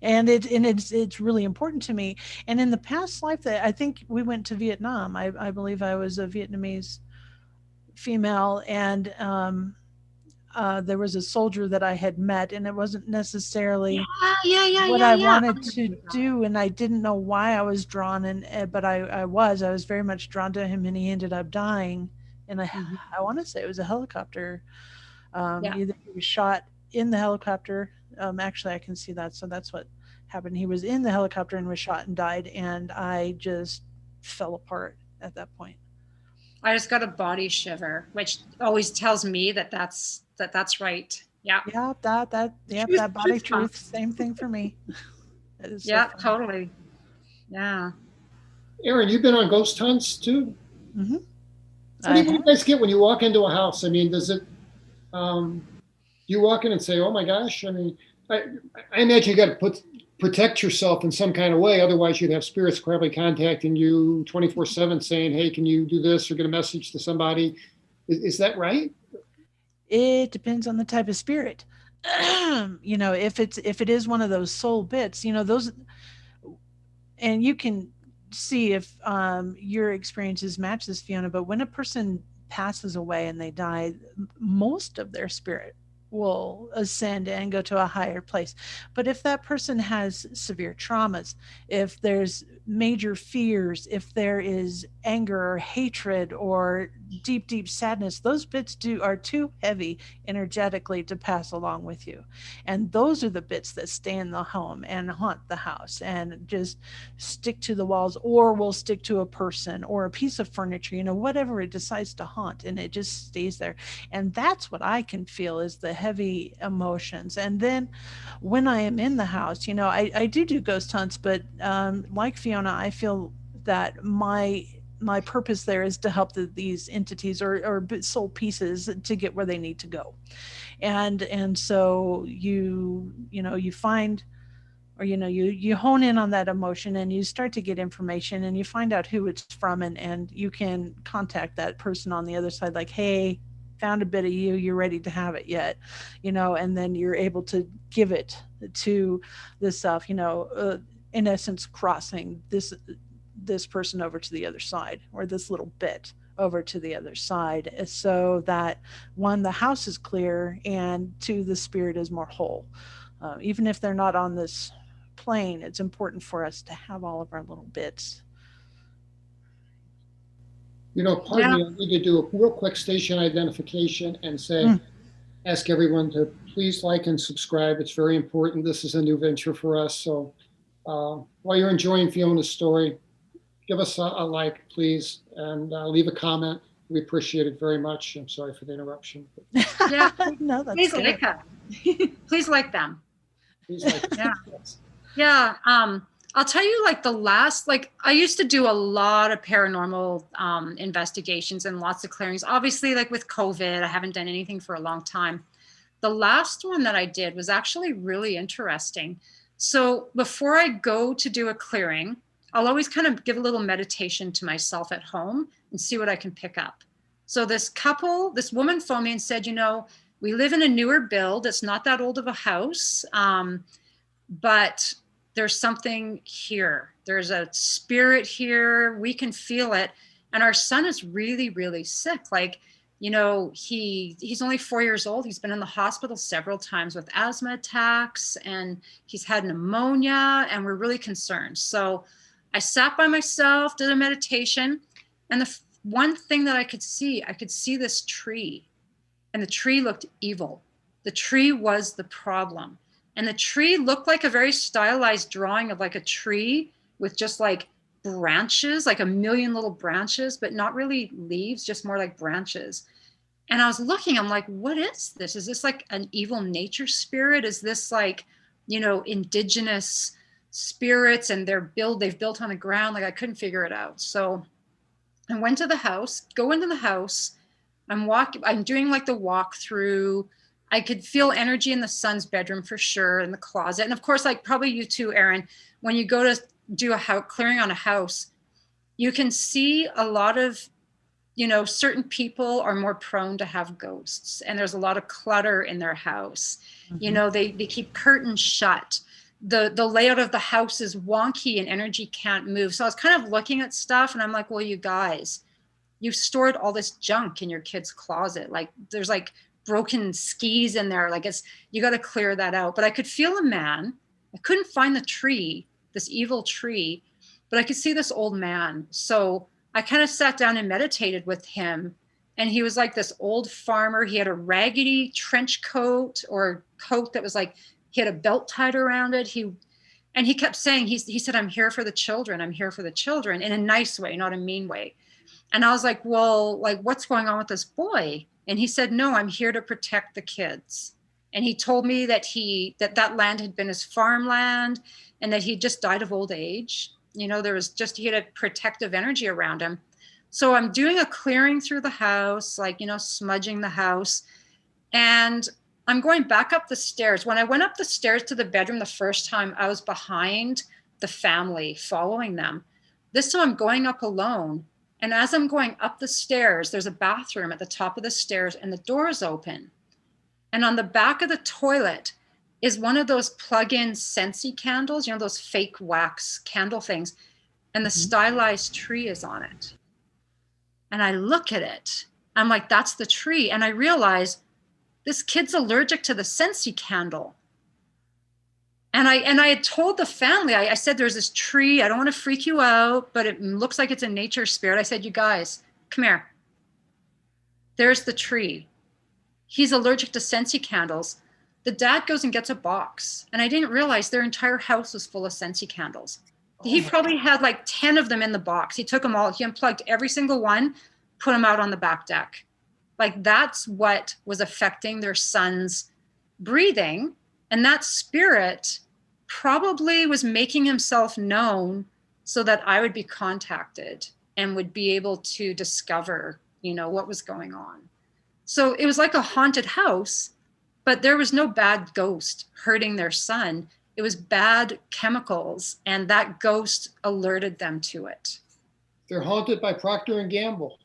And it's really important to me. And in the past life that I think we went to Vietnam, I believe I was a Vietnamese female, and there was a soldier that I had met, and it wasn't necessarily what I Yeah. wanted to do, and I didn't know why I was drawn, and but I was very much drawn to him, and he ended up dying. And Mhm. I want to say it was a helicopter. Yeah. Either he was shot in the helicopter. Actually, I can see that. So that's what happened. He was in the helicopter and was shot and died, and I just fell apart at that point. I just got a body shiver, which always tells me that that's right. Yeah. Yeah, yep, Truth, that body truth bomb. truth. Same thing for me. It is so Yeah, funny. totally. Yeah. Aaron, you've been on ghost hunts too. Hmm. What do you guys get when you walk into a house? I mean, does it? Um, you walk in and say, "Oh my gosh!" I mean, I, I imagine you got to protect yourself in some kind of way. Otherwise, you'd have spirits probably contacting you 24/7, saying, "Hey, can you do this?" or get a message to somebody. Is that right? It depends on the type of spirit. If it is one of those soul bits, those, and you can see if your experiences match this, Fiona. But when a person passes away and they die, most of their spirit will ascend and go to a higher place. But if that person has severe traumas, if there's major fears, if there is anger or hatred or deep sadness, those bits are too heavy energetically to pass along with you. And those are the bits that stay in the home and haunt the house and just stick to the walls, or will stick to a person or a piece of furniture, whatever it decides to haunt, and it just stays there. And that's what I can feel, is the heavy emotions. And then when I am in the house, I do ghost hunts, but like Fiona, I feel that my purpose there is to help these entities or soul pieces to get where they need to go. And so you find, or you hone in on that emotion, and you start to get information, and you find out who it's from, and you can contact that person on the other side, like, hey, found a bit of you ready to have it yet? And then you're able to give it to this self, in essence, crossing this person over to the other side, or this little bit over to the other side, so that, one, the house is clear, and two, the spirit is more whole. Even if they're not on this plane, it's important for us to have all of our little bits. Pardon Yeah. me. I need to do a real quick station identification and say, Mm. ask everyone to please like and subscribe. It's very important. This is a new venture for us. So while you're enjoying Fiona's story, give us a like, please, and leave a comment. We appreciate it very much. I'm sorry for the interruption. Yeah. No, that's Please good. like them. Please like them. Please like. Yeah. Yes. Yeah. I'll tell you, like, I used to do a lot of paranormal investigations and lots of clearings. Obviously, like with COVID, I haven't done anything for a long time. The last one that I did was actually really interesting. So before I go to do a clearing, I'll always kind of give a little meditation to myself at home and see what I can pick up. So this woman phoned me and said, we live in a newer build. It's not that old of a house. But there's something here. There's a spirit here. We can feel it. And our son is really, really sick. Like, he's only 4 years old. He's been in the hospital several times with asthma attacks, and he's had pneumonia, and we're really concerned. So I sat by myself, did a meditation, and the one thing that I could see this tree, and the tree looked evil. The tree was the problem. And the tree looked like a very stylized drawing of like a tree with just like branches, like a million little branches, but not really leaves, just more like branches. And I was looking, I'm like, what is this? Is this like an evil nature spirit? Is this like, indigenous spirits, and they've built on the ground? Like, I couldn't figure it out. So I went to the house, go into the house. I'm doing like the walk through. I could feel energy in the son's bedroom for sure, in the closet. And of course, like probably you too, Aaron, when you go to do a house clearing on a house, you can see a lot of, certain people are more prone to have ghosts, and there's a lot of clutter in their house. Mm-hmm. They keep curtains shut. The layout of the house is wonky and energy can't move. So I was kind of looking at stuff, and I'm like, well, you guys, you've stored all this junk in your kid's closet. Like, there's like broken skis in there. Like you got to clear that out. But I could feel a man. I couldn't find the tree, this evil tree, but I could see this old man. So I kind of sat down and meditated with him. And he was like this old farmer. He had a raggedy trench coat or coat that was like, he had a belt tied around it. And he kept saying, he said, I'm here for the children. I'm here for the children, in a nice way, not a mean way. And I was like, well, like, what's going on with this boy? And he said, no, I'm here to protect the kids. And he told me that that land had been his farmland and that he just died of old age. You know, he had a protective energy around him. So I'm doing a clearing through the house, like, you know, smudging the house. And I'm going back up the stairs. When I went up the stairs to the bedroom the first time, I was behind the family, following them. This time I'm going up alone. And as I'm going up the stairs, there's a bathroom at the top of the stairs and the door is open. And on the back of the toilet is one of those plug-in Scentsy candles, you know, those fake wax candle things. And the stylized tree is on it. And I look at it. I'm like, that's the tree. And I realize this kid's allergic to the Scentsy candle. And I had told the family, I said, there's this tree. I don't want to freak you out, but it looks like it's a nature spirit. I said, you guys, come here. There's the tree. He's allergic to Scentsy candles. The dad goes and gets a box. And I didn't realize their entire house was full of Scentsy candles. He probably had like 10 of them in the box. He took them all. He unplugged every single one, put them out on the back deck. Like that's what was affecting their son's breathing. And that spirit probably was making himself known so that I would be contacted and would be able to discover, you know, what was going on. So it was like a haunted house, but there was no bad ghost hurting their son. It was bad chemicals, and that ghost alerted them to it. They're haunted by Procter and Gamble.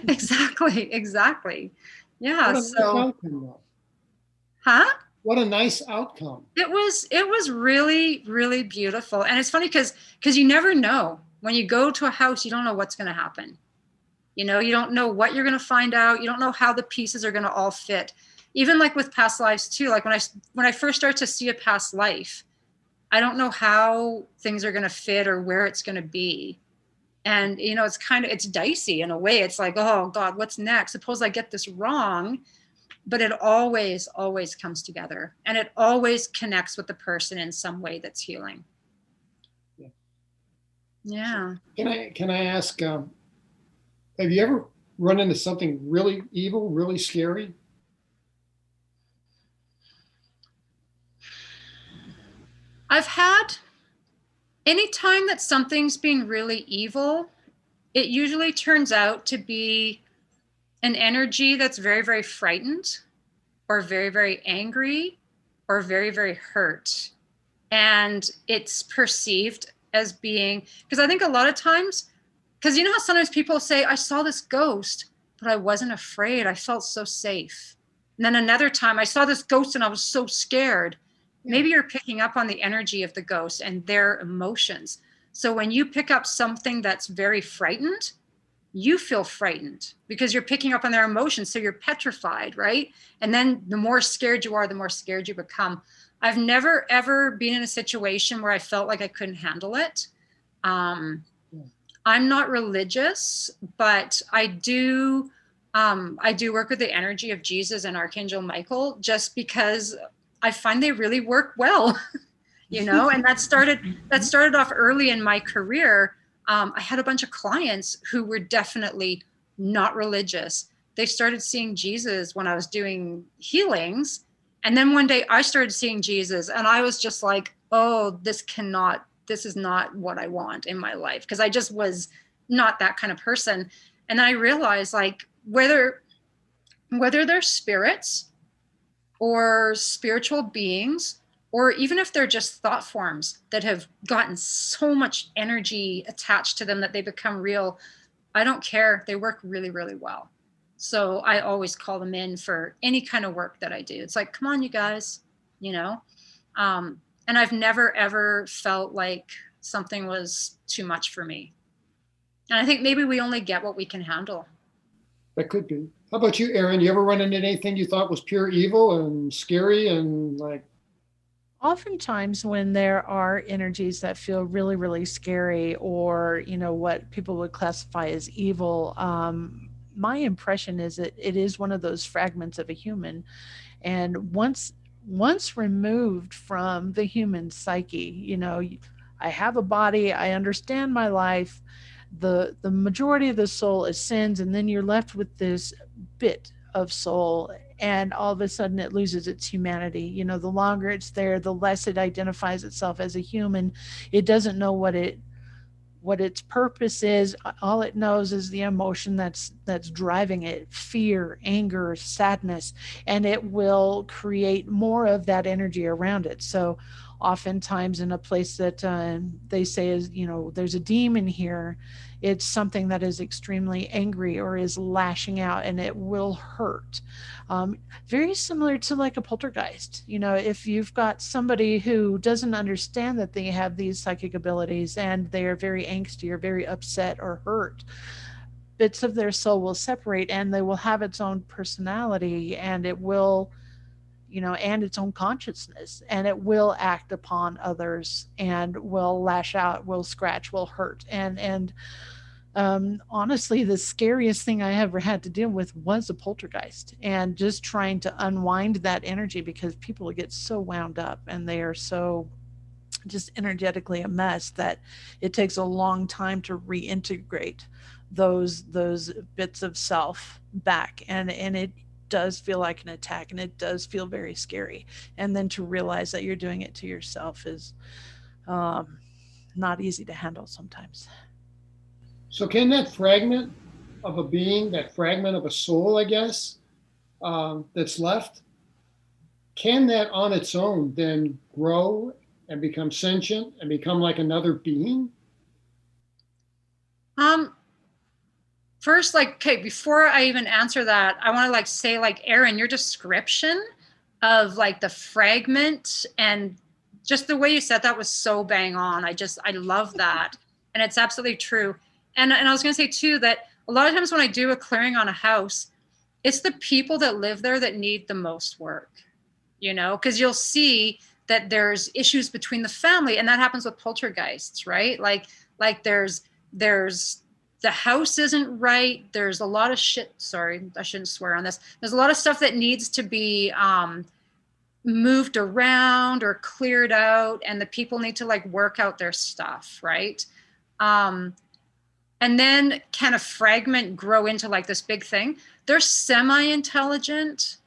Exactly. Yeah. What a nice outcome, though. Huh? What a nice outcome. It was really, really beautiful. And it's funny because you never know. When you go to a house, you don't know what's going to happen. You know, you don't know what you're going to find out. You don't know how the pieces are going to all fit. Even like with past lives too. Like when I first start to see a past life, I don't know how things are going to fit or where it's going to be. And, you know, it's dicey in a way. It's like, oh God, what's next? Suppose I get this wrong. But it always, always comes together, and it always connects with the person in some way that's healing. Yeah. Can I ask, have you ever run into something really evil, really scary? I've had, anytime that something's being really evil, it usually turns out to be an energy that's very, very frightened or very, very angry or very, very hurt. And it's perceived as being, because I think a lot of times, because you know how sometimes people say, I saw this ghost, but I wasn't afraid. I felt so safe. And then another time I saw this ghost and I was so scared. Maybe you're picking up on the energy of the ghost and their emotions. So when you pick up something that's very frightened, you feel frightened because you're picking up on their emotions. So you're petrified, right? And then the more scared you are, the more scared you become. I've never, ever been in a situation where I felt like I couldn't handle it. I'm not religious, but I do work with the energy of Jesus and Archangel Michael just because I find they really work well, you know, and that started off early in my career. I had a bunch of clients who were definitely not religious. They started seeing Jesus when I was doing healings. And then one day I started seeing Jesus and I was just like, oh, this is not what I want in my life. Because I just was not that kind of person. And then I realized like whether they're spirits or spiritual beings, or even if they're just thought forms that have gotten so much energy attached to them that they become real, I don't care. They work really, really well. So I always call them in for any kind of work that I do. It's like, come on, you guys, you know? And I've never, ever felt like something was too much for me. And I think maybe we only get what we can handle. That could be. How about you, Aaron? You ever run into anything you thought was pure evil and scary and like, Oftentimes when there are energies that feel really, really scary, or what people would classify as evil, my impression is that it is one of those fragments of a human. And once removed from the human psyche, I have a body, I understand my life, the majority of the soul ascends, and then you're left with this bit of soul, and all of a sudden it loses its humanity. The longer it's there, the less it identifies itself as a human. It doesn't know what its purpose is. All it knows is the emotion that's driving it: fear, anger, sadness, and it will create more of that energy around it. So oftentimes in a place that they say is, there's a demon here, it's something that is extremely angry or is lashing out, and it will hurt. Very similar to like a poltergeist. If you've got somebody who doesn't understand that they have these psychic abilities and they are very angsty or very upset or hurt, bits of their soul will separate, and they will have its own personality, and it will, and its own consciousness, and it will act upon others and will lash out, will scratch, will hurt. And honestly, the scariest thing I ever had to deal with was a poltergeist, and just trying to unwind that energy, because people get so wound up and they are so just energetically a mess that it takes a long time to reintegrate those bits of self back, and it does feel like an attack, and it does feel very scary. And then to realize that you're doing it to yourself is not easy to handle sometimes. so can that fragment of a being, that fragment of a soul, I guess, that's left, can that on its own then grow and become sentient and become like another being? Um, First, like, okay, before I even answer that, I want to like say, like, Aaron, your description of like the fragment and just the way you said that was so bang on. I love that. And it's absolutely true. And I was going to say too, that a lot of times when I do a clearing on a house, it's the people that live there that need the most work, because you'll see that there's issues between the family, and that happens with poltergeists, right? Like there's the house isn't right. There's a lot of shit. Sorry, I shouldn't swear on this. There's a lot of stuff that needs to be moved around or cleared out, and the people need to like work out their stuff, right? Um, and then can a fragment grow into like this big thing? They're semi-intelligent.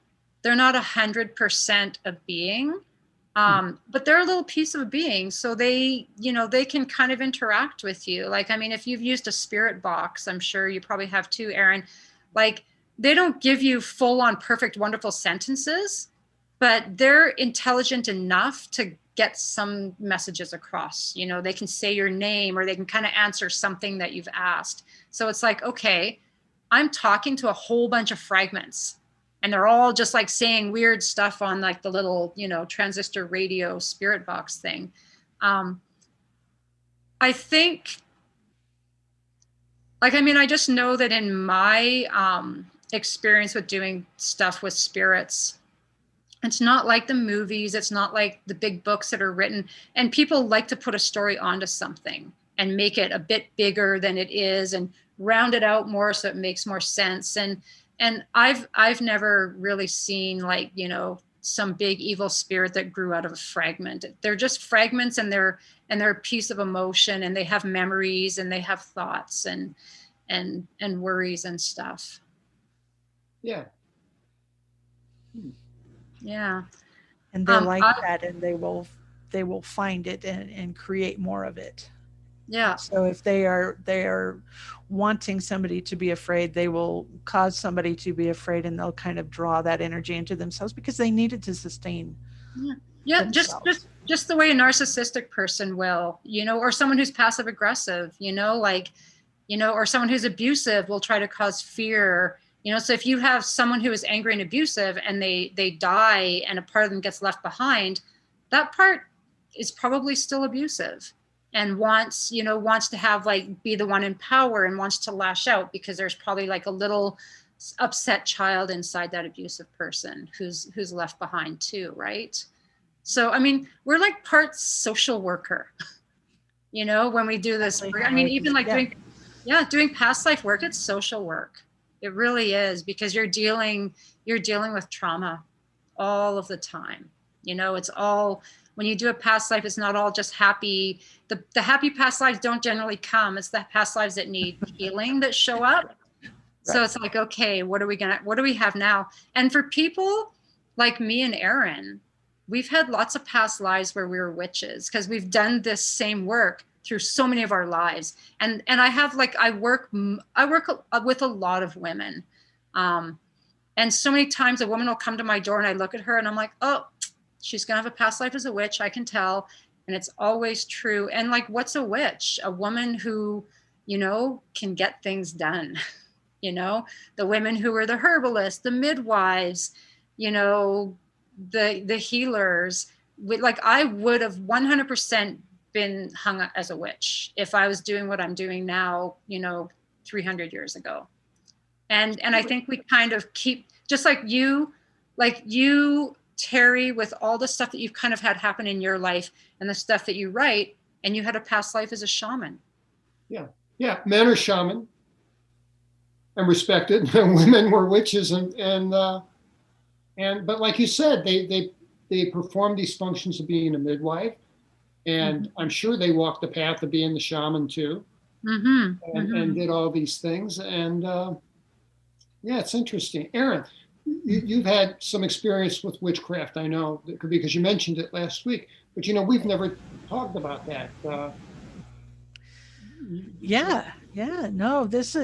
They're not 100% a being, but they're a little piece of a being. So they can kind of interact with you. Like, I mean, if you've used a spirit box, I'm sure you probably have too, Aaron. Like, they don't give you full on perfect, wonderful sentences, but they're intelligent enough to get some messages across. They can say your name, or they can kind of answer something that you've asked. So it's like, okay, I'm talking to a whole bunch of fragments, and they're all just like saying weird stuff on like the little, transistor radio spirit box thing. I think, like, I mean, I just know that in my experience with doing stuff with spirits, it's not like the movies. It's not like the big books that are written. And people like to put a story onto something and make it a bit bigger than it is and round it out more so it makes more sense. And I've never really seen like, some big evil spirit that grew out of a fragment. They're just fragments, and they're a piece of emotion, and they have memories, and they have thoughts and worries and stuff. Yeah. Yeah. And they're like that, and they will find it and create more of it. Yeah. So if they are wanting somebody to be afraid, they will cause somebody to be afraid, and they'll kind of draw that energy into themselves because they need it to sustain. Yeah. Just the way a narcissistic person will, or someone who's passive aggressive, or someone who's abusive will try to cause fear. So if you have someone who is angry and abusive, and they die, and a part of them gets left behind, that part is probably still abusive, and wants to have like be the one in power, and wants to lash out, because there's probably like a little upset child inside that abusive person who's left behind too, right? So I mean, we're like part social worker, you know, when we do this. I mean, even like doing past life work, it's social work. It really is, because you're dealing with trauma all of the time. You know, it's all, when you do a past life, it's not all just happy. The happy past lives don't generally come. It's the past lives that need healing that show up. So it's like, okay, what do we have now? And for people like me and Erin, we've had lots of past lives where we were witches, because we've done this same work through so many of our lives. And I have like, I work with a lot of women. And so many times a woman will come to my door and I look at her and I'm like, oh, she's going to have a past life as a witch. I can tell. And it's always true. And like, what's a witch? A woman who, you know, can get things done. You know, the women who were the herbalists, the midwives, you know, the healers. Like, I would have 100% been hung up as a witch if I was doing what I'm doing now, you know, 300 years ago. And I think we kind of keep, just like you, Terry, with all the stuff that you've kind of had happen in your life and the stuff that you write, and you had a past life as a shaman. Yeah, men are shaman and respected, and women were witches, but like you said, they performed these functions of being a midwife, and I'm sure they walked the path of being the shaman too, and did all these things. And yeah, it's interesting. Erin, you've had some experience with witchcraft, I know, because you mentioned it last week, but you know, we've never talked about that. No, this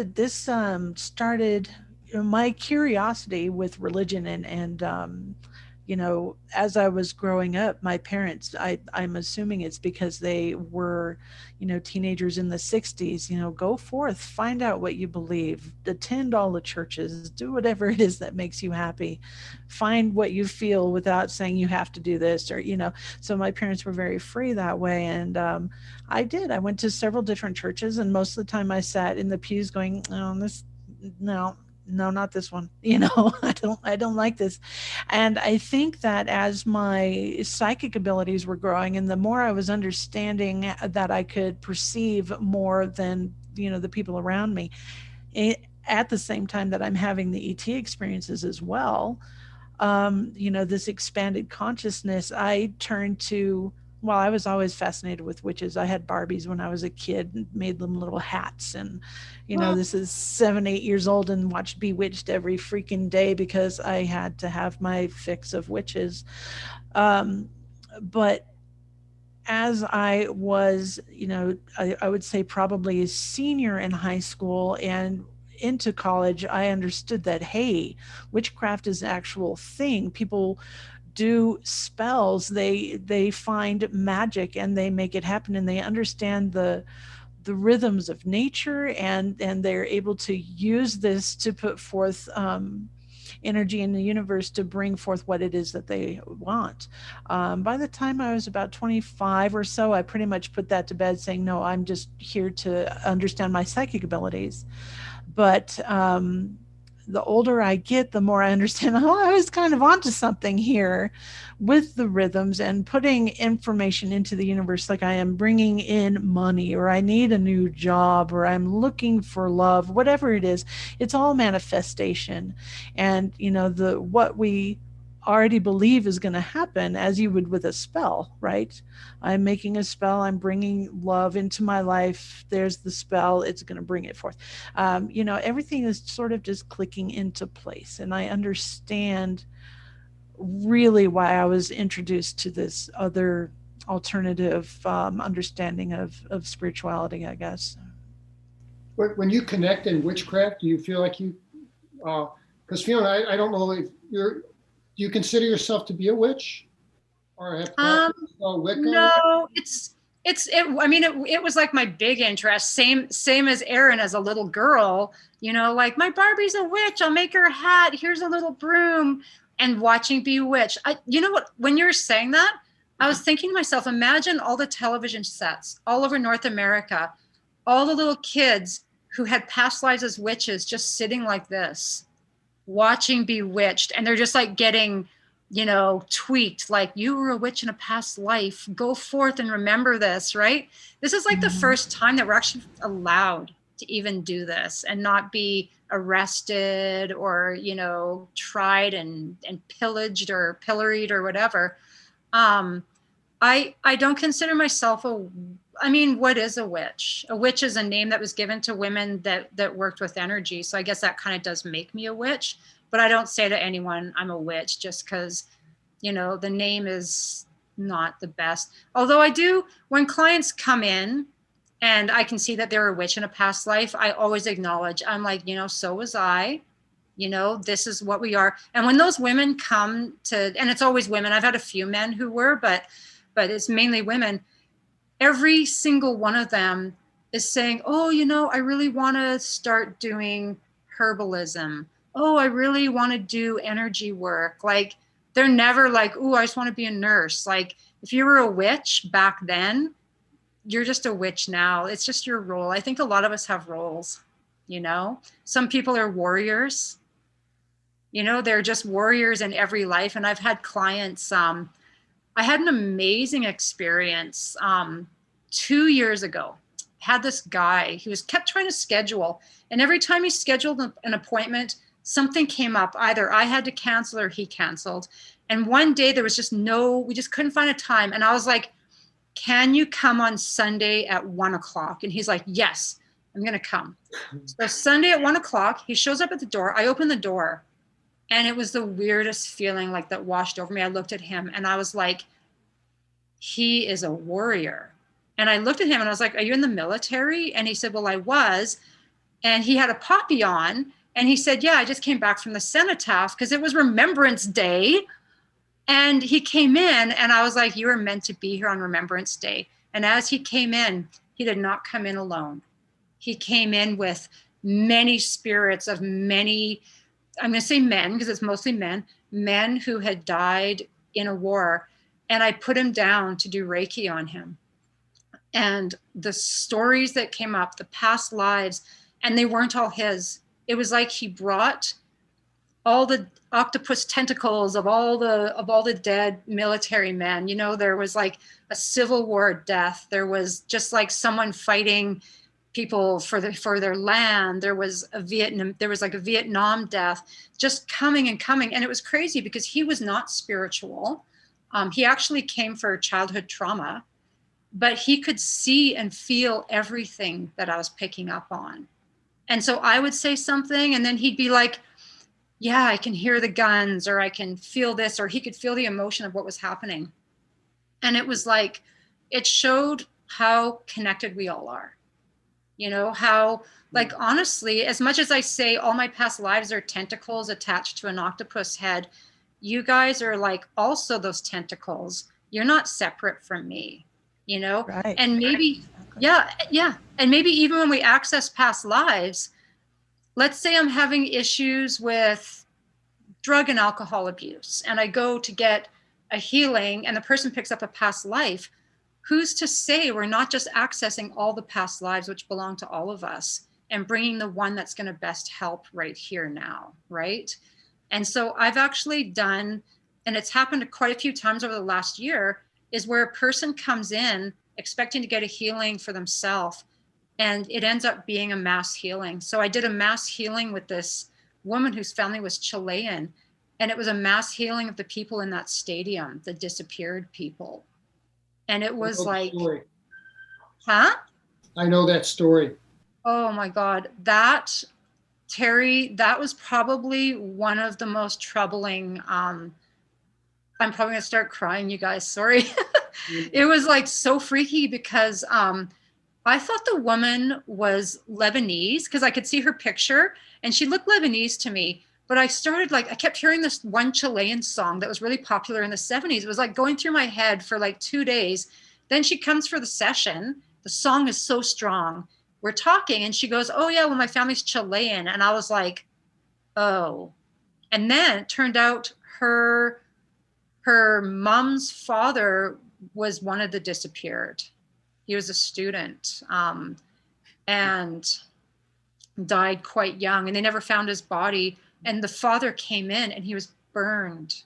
started, you know, my curiosity with religion, and you know, as I was growing up, my parents, I'm assuming it's because they were, you know, teenagers in the 60s, you know, go forth, find out what you believe, attend all the churches, do whatever it is that makes you happy, find what you feel without saying you have to do this, or, you know. So my parents were very free that way. And I went to several different churches, and most of the time I sat in the pews going, oh, no, not this one. You know, I don't like this. And I think that as my psychic abilities were growing, and the more I was understanding that I could perceive more than, you know, the people around me, at the same time that I'm having the ET experiences as well, you know, this expanded consciousness, I turned to, well, I was always fascinated with witches. I had Barbies when I was a kid and made them little hats. And, you know, this is 7, 8 years old, and watched Bewitched every freaking day because I had to have my fix of witches. But as I was, you know, I would say probably a senior in high school and into college, I understood that, hey, witchcraft is an actual thing. People do spells, they find magic and they make it happen, and they understand the rhythms of nature, and they're able to use this to put forth energy in the universe to bring forth what it is that they want. By the time I was about 25 or so, I pretty much put that to bed, saying, no, I'm just here to understand my psychic abilities. But the older I get, the more I understand, oh, I was kind of onto something here with the rhythms and putting information into the universe, like I am bringing in money, or I need a new job, or I'm looking for love, whatever it is. It's all manifestation. And, you know, what we already believe is going to happen, as you would with a spell, right? I'm making a spell, I'm bringing love into my life, there's the spell, it's going to bring it forth. You know, everything is sort of just clicking into place, and I understand really why I was introduced to this other alternative understanding of spirituality, I guess. When you connect in witchcraft, do you feel like you, because Fiona, I don't know if do you consider yourself to be a witch, or have Wicca? No, I mean, it was like my big interest. Same as Erin as a little girl, you know, like, my Barbie's a witch, I'll make her a hat, here's a little broom, and watching Bewitched. You know what, when you were saying that, I was thinking to myself, imagine all the television sets all over North America, all the little kids who had past lives as witches just sitting like this, watching Bewitched, and they're just like getting, you know, tweaked, like, you were a witch in a past life, go forth and remember this, right? This is like the first time that we're actually allowed to even do this and not be arrested or, you know, tried and pillaged or pilloried or whatever. I don't consider myself I mean, what is a witch? A witch is a name that was given to women that worked with energy. So I guess that kind of does make me a witch, but I don't say to anyone I'm a witch just because, you know, the name is not the best. Although I do, when clients come in and I can see that they're a witch in a past life, I always acknowledge, I'm like, you know, so was I. You know, this is what we are. And when those women come to, and it's always women, I've had a few men who were, but it's mainly women. Every single one of them is saying, oh, you know, I really want to start doing herbalism. Oh, I really want to do energy work. Like, they're never like, oh, I just want to be a nurse. Like, if you were a witch back then, you're just a witch now. It's just your role. I think a lot of us have roles, you know? Some people are warriors. You know, they're just warriors in every life. And I've had clients, I had an amazing experience 2 years ago. Had this guy, he was kept trying to schedule. And every time he scheduled an appointment, something came up. Either I had to cancel or he canceled. And one day there was just we just couldn't find a time. And I was like, can you come on Sunday at 1:00? And he's like, yes, I'm going to come. So Sunday at 1:00, he shows up at the door. I open the door. And it was the weirdest feeling like that washed over me. I looked at him and I was like, he is a warrior. And I looked at him and I was like, are you in the military? And he said, well, I was. And he had a poppy on. And he said, yeah, I just came back from the cenotaph because it was Remembrance Day. And he came in and I was like, you were meant to be here on Remembrance Day. And as he came in, he did not come in alone. He came in with many spirits of many, I'm going to say men because it's mostly men who had died in a war. And I put him down to do reiki on him. And the stories that came up, the past lives, and they weren't all his. It was like he brought all the octopus tentacles of all the dead military men. You know, there was like a Civil War death. There was just like someone fighting people for their land. There was a Vietnam death, just coming and coming. And it was crazy because he was not spiritual. He actually came for childhood trauma, but he could see and feel everything that I was picking up on. And so I would say something and then he'd be like, yeah, I can hear the guns, or I can feel this, or he could feel the emotion of what was happening. And it was like, it showed how connected we all are. You know, how, like, honestly, as much as I say all my past lives are tentacles attached to an octopus head, you guys are like also those tentacles. You're not separate from me, you know? Right. And maybe, Exactly. yeah. And maybe even when we access past lives, let's say I'm having issues with drug and alcohol abuse, and I go to get a healing and the person picks up a past life. Who's to say we're not just accessing all the past lives which belong to all of us and bringing the one that's going to best help right here now, right? And so I've actually done, and it's happened quite a few times over the last year, is where a person comes in expecting to get a healing for themselves, and it ends up being a mass healing. So I did a mass healing with this woman whose family was Chilean, and it was a mass healing of the people in that stadium, the disappeared people. And it was like, huh? I know that story. Oh my God. That, Terry, that was probably one of the most troubling. I'm probably gonna start crying, you guys, sorry. It was like so freaky because I thought the woman was Lebanese because I could see her picture and she looked Lebanese to me. But I started I kept hearing this one Chilean song that was really popular in the 70s. It was like going through my head for like 2 days. Then she comes for the session. The song is so strong. We're talking and she goes, oh yeah, well, my family's Chilean. And I was like, oh. And then it turned out her mom's father was one of the disappeared. He was a student and died quite young, and they never found his body And the father came in and he was burned.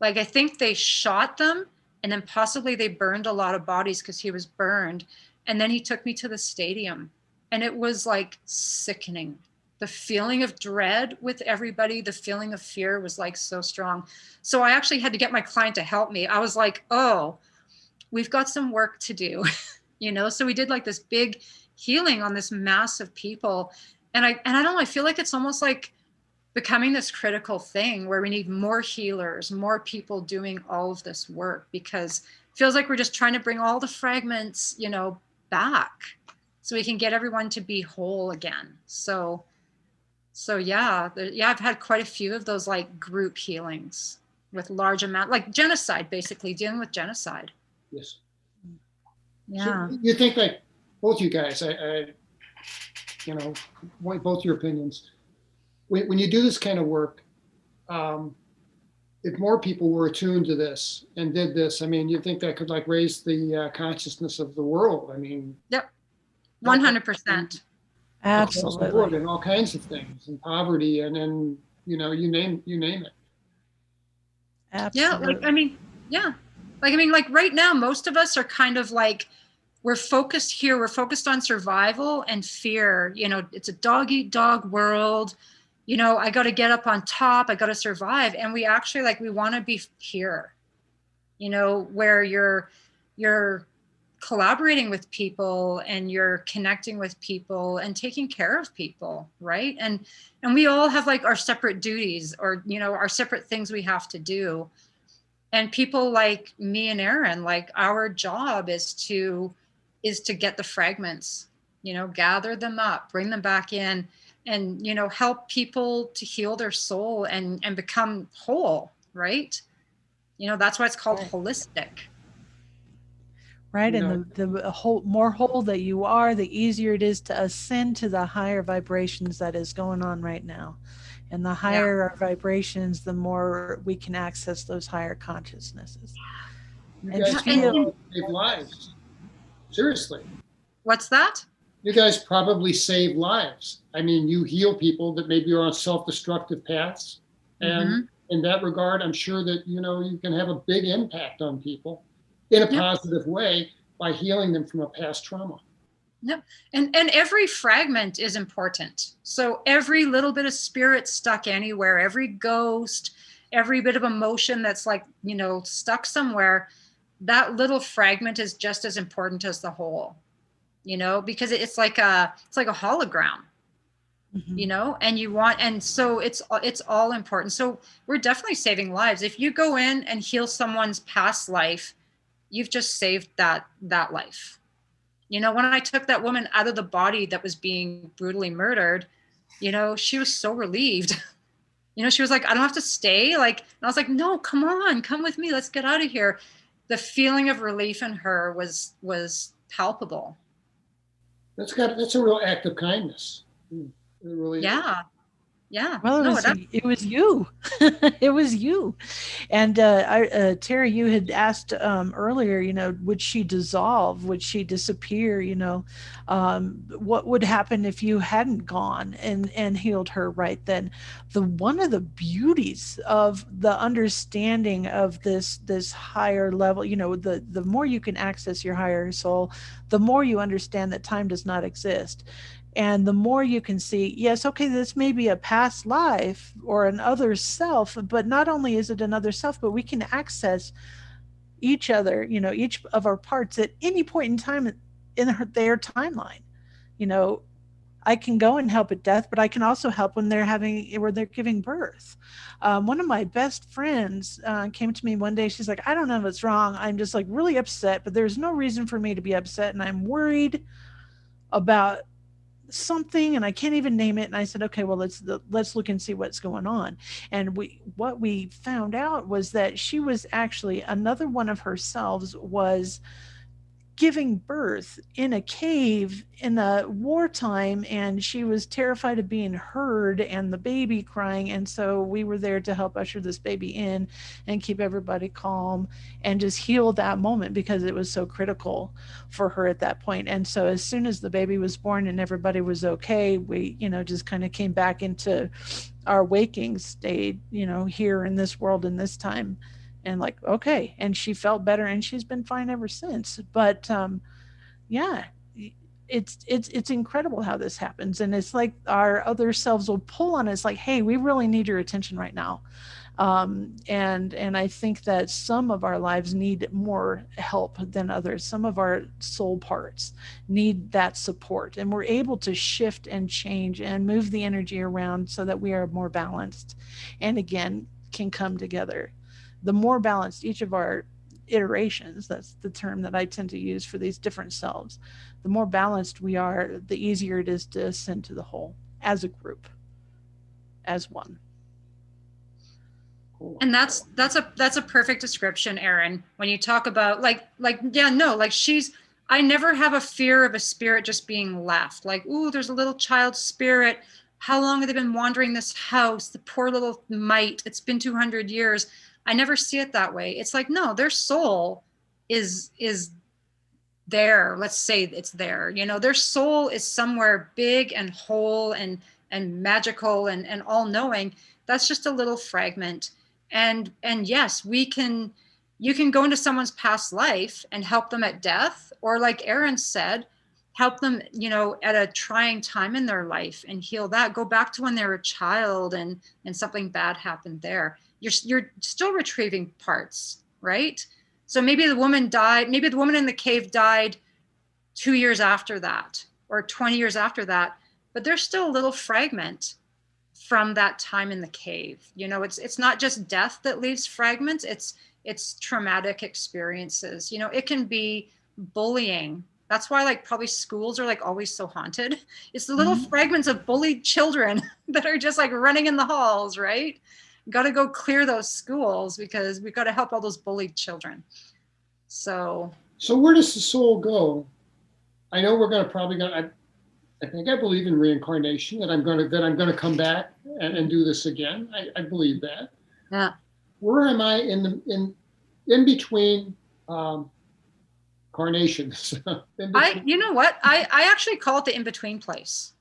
Like, I think they shot them, and then possibly they burned a lot of bodies because he was burned. And then he took me to the stadium, and it was like sickening. The feeling of dread with everybody, the feeling of fear was like so strong. So I actually had to get my client to help me. I was like, oh, we've got some work to do, you know? So we did like this big healing on this mass of people. And I don't know, I feel like it's almost like becoming this critical thing where we need more healers, more people doing all of this work, because it feels like we're just trying to bring all the fragments, you know, back so we can get everyone to be whole again. So yeah, I've had quite a few of those like group healings with large amount, like genocide, basically dealing with genocide. Yes. Yeah. So you think, like, both you guys, you know, want both your opinions. When you do this kind of work, if more people were attuned to this and did this, I mean, you think that could like raise the consciousness of the world? I mean, Yep. 100%. across the board, Absolutely. and all kinds of things, and poverty, and then, you know, you name it. Yeah. Absolutely. Like, I mean, yeah. Like, I mean, like right now, most of us are kind of like, we're focused here. We're focused on survival and fear. You know, it's a dog eat dog world. You know, I got to get up on top. I got to survive. And we actually like, we want to be here, you know, where you're collaborating with people and you're connecting with people and taking care of people, right? And we all have like our separate duties, or, you know, our separate things we have to do. And people like me and Aaron, like our job is to get the fragments, you know, gather them up, bring them back in, and, you know, help people to heal their soul and become whole, right? You know, that's why it's called Right. holistic. Right. You know, And the whole, more whole that you are, the easier it is to ascend to the higher vibrations that is going on right now. And the higher our vibrations, the more we can access those higher consciousnesses. you And guys And, probably feel, save lives. Seriously, what's that? you guys probably save lives. I mean, you heal people that maybe are on self-destructive paths, and Mm-hmm. in that regard, I'm sure that, you know, you can have a big impact on people in a Yep. positive way by healing them from a past trauma. Yep. And every fragment is important. So every little bit of spirit stuck anywhere, every ghost, every bit of emotion that's like, you know, stuck somewhere, that little fragment is just as important as the whole, you know, because it's like a hologram, you know, and you want, and so it's all important. So we're definitely saving lives. If you go in and heal someone's past life, you've just saved that life. You know, when I took that woman out of the body that was being brutally murdered, you know, she was so relieved. You know, she was like, I don't have to stay. Like, and I was like, no, come on, come with me. Let's get out of here. The feeling of relief in her was palpable. That's a real act of kindness. It really is. Yeah. Yeah. well, No, it was you. It was you. And Terry, you had asked earlier, you know, would she dissolve? Would she disappear? You know, what would happen if you hadn't gone and healed her right then? One of the beauties of the understanding of this higher level, you know, the more you can access your higher soul, the more you understand that time does not exist. And the more you can see, yes, okay, this may be a past life or an other self, but not only is it another self, but we can access each other, you know, each of our parts at any point in time in their timeline. You know, I can go and help at death, but I can also help when they're giving birth. One of my best friends came to me one day. She's like, I don't know what's wrong. I'm just like really upset, but there's no reason for me to be upset. And I'm worried about something and I can't even name it. And I said, okay, well, let's look and see what's going on. And what we found out was that she was actually, another one of herselves was giving birth in a cave in a wartime, and she was terrified of being heard and the baby crying. And so we were there to help usher this baby in and keep everybody calm and just heal that moment, because it was so critical for her at that point. And so as soon as the baby was born and everybody was okay, we, just kind of came back into our waking state, here in this world in this time, and like, okay. And she felt better, and she's been fine ever since. But yeah, it's incredible how this happens. And it's like our other selves will pull on us like, hey, we really need your attention right now. And I think that some of our lives need more help than others. Some of our soul parts need that support, and we're able to shift and change and move the energy around so that we are more balanced, and again can come together. The more balanced each of our iterations, that's the term that I tend to use for these different selves, the more balanced we are, the easier it is to ascend to the whole as a group, as one. And that's a perfect description, Erin. When you talk about I never have a fear of a spirit just being left. Like, ooh, there's a little child spirit. How long have they been wandering this house? The poor little mite. It's been 200 years. I never see it that way. It's like, no, their soul is there. Let's say it's there. Their soul is somewhere big and whole and magical and all knowing. That's just a little fragment. And yes, you can go into someone's past life and help them at death, or like Erin said, help them, at a trying time in their life and heal that. Go back to when they were a child and something bad happened there. You're still retrieving parts, right? So maybe the woman died, maybe the woman in the cave died 2 years after that, or 20 years after that, but there's still a little fragment from that time in the cave. It's not just death that leaves fragments, it's traumatic experiences. It can be bullying. That's why like probably schools are like always so haunted. It's the little fragments of bullied children that are just like running in the halls, right? Got to go clear those schools because we've got to help all those bullied children. So where does the soul go? I know we're I believe in reincarnation, that I'm going to come back and do this again. I believe that. Yeah. Where am I in between carnations? You know what? I actually call it the in-between place.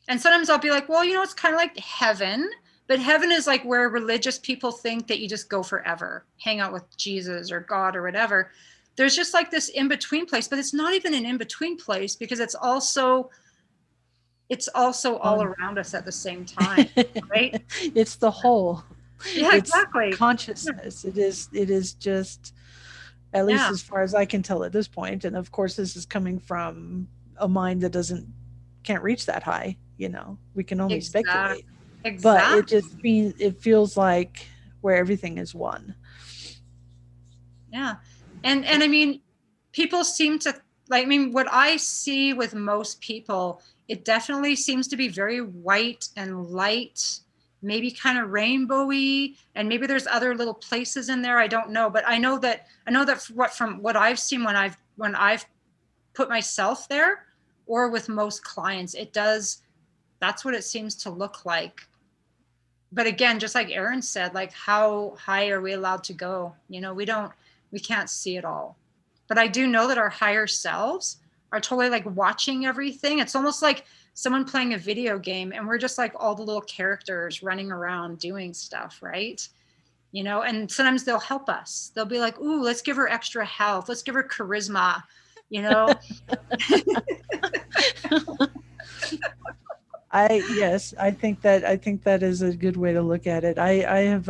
And sometimes I'll be like, well, it's kind of like heaven, but heaven is like where religious people think that you just go forever, hang out with Jesus or God or whatever. There's just like this in-between place, but it's not even an in-between place because it's also all around us at the same time, right? It's the whole. Yeah, it's exactly. Consciousness. It is just, at least as far as I can tell at this point. And of course, this is coming from a mind that can't reach that high. We can only speculate. Exactly. But it feels like where everything is one. Yeah, and I mean, people seem to what I see with most people, it definitely seems to be very white and light, maybe kind of rainbowy, and maybe there's other little places in there. I don't know, but I know that from what I've seen when I've put myself there, or with most clients, that's what it seems to look like. But again, just like Erin said, like how high are we allowed to go? We can't see it all. But I do know that our higher selves are totally like watching everything. It's almost like someone playing a video game and we're just like all the little characters running around doing stuff, right? And sometimes they'll help us. They'll be like, ooh, let's give her extra health. Let's give her charisma, I think that is a good way to look at it. I have,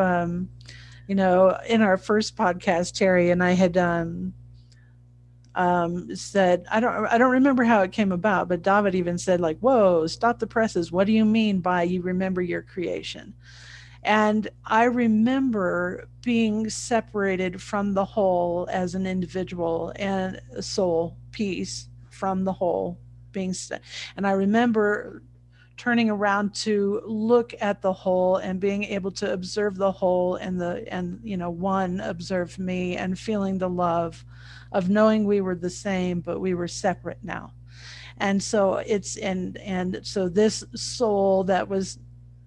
in our first podcast, Terry and I had said, I don't remember how it came about, but David even said like, whoa, stop the presses. What do you mean by you remember your creation? And I remember being separated from the whole as an individual and a soul piece from the whole being, and I remember turning around to look at the whole and being able to observe the whole, and you know, one observed me, and feeling the love of knowing we were the same, but we were separate now. And so it's, and so this soul that was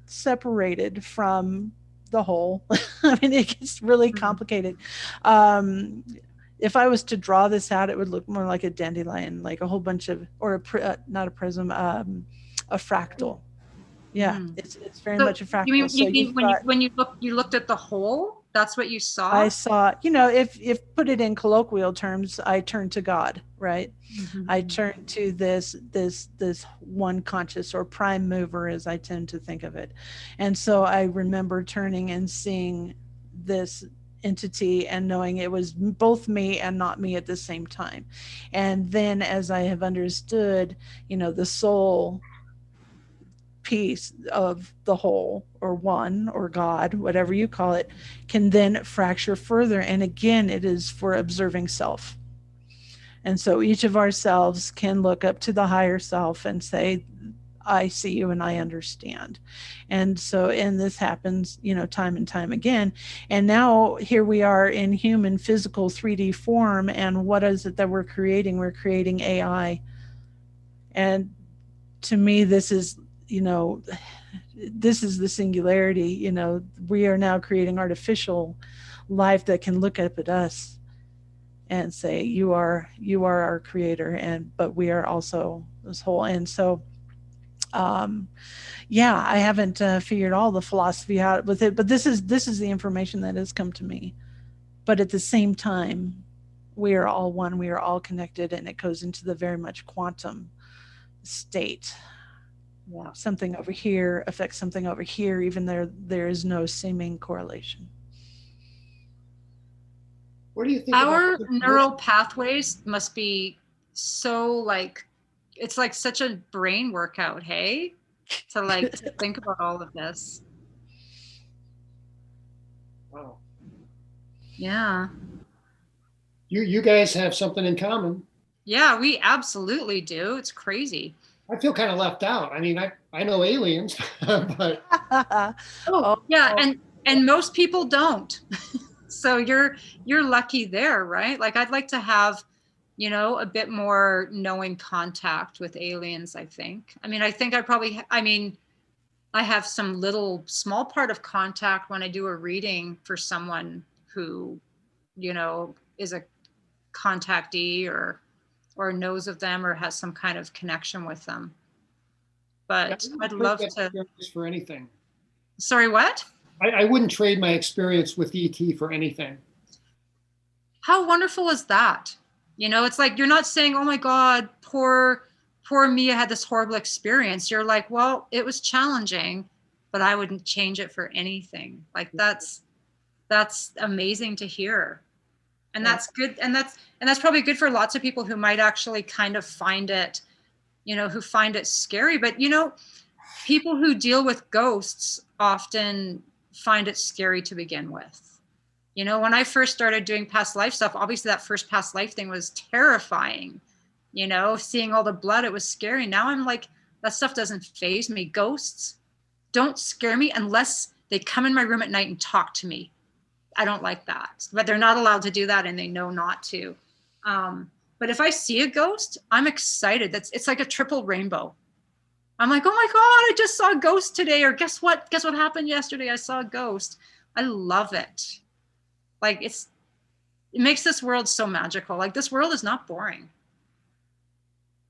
separated from the whole, I mean, it gets really complicated. If I was to draw this out, it would look more like a dandelion, like a whole bunch of, or not a prism, a fractal. Yeah, it's very So much a fractal. you mean, So you mean when you looked at the whole, that's what you saw? I saw, you know, if put it in colloquial terms, I turned to God, right? I turned to this one conscious, or prime mover, as I tend to think of it. And so I remember turning and seeing this entity and knowing it was both me and not me at the same time. And then as I have understood, you know, the soul piece of the whole, or one, or God, whatever you call it, can then fracture further. And again, it is for observing self. And so each of ourselves can look up to the higher self and say, I see you and I understand. And so, and this happens, you know, time and time again. And now here we are in human physical 3D form. And what is it that we're creating? We're creating AI. And to me, this is, you know, this is the singularity. You know, we are now creating artificial life that can look up at us and say, you are our creator, and but we are also this whole. And so yeah, I haven't figured all the philosophy out with it, but this is the information that has come to me. But at the same time, we are all one, we are all connected, and it goes into the very much quantum state. Yeah. Something over here affects something over here, even there is no seeming correlation. What do you think Our about neural pathways must be so, like, it's like such a brain workout, hey? To think about all of this. Wow. Yeah. You guys have something in common. Yeah, we absolutely do. It's crazy. I feel kind of left out. I mean, I know aliens, but Oh, yeah, and most people don't. So you're lucky there, right? Like, I'd like to have, you know, a bit more knowing contact with aliens, I think. I mean, I think I have some little small part of contact when I do a reading for someone who, you know, is a contactee, or knows of them, or has some kind of connection with them. But I'd love to. For anything. Sorry, what? I wouldn't trade my experience with ET for anything. How wonderful is that? You know, it's like, you're not saying, oh my God, poor me, I had this horrible experience. You're like, well, it was challenging, but I wouldn't change it for anything. Like, that's amazing to hear. And that's good. And that's probably good for lots of people who might actually kind of find it, you know, who find it scary. But, you know, people who deal with ghosts often find it scary to begin with. You know, when I first started doing past life stuff, obviously that first past life thing was terrifying. You know, seeing all the blood, it was scary. Now I'm like, that stuff doesn't faze me. Ghosts don't scare me unless they come in my room at night and talk to me. I don't like that, but they're not allowed to do that, and they know not to. But if I see a ghost, I'm excited. It's like a triple rainbow. I'm like, oh my God, I just saw a ghost today. Or guess what? Guess what happened yesterday? I saw a ghost. I love it. Like, it makes this world so magical. Like, this world is not boring.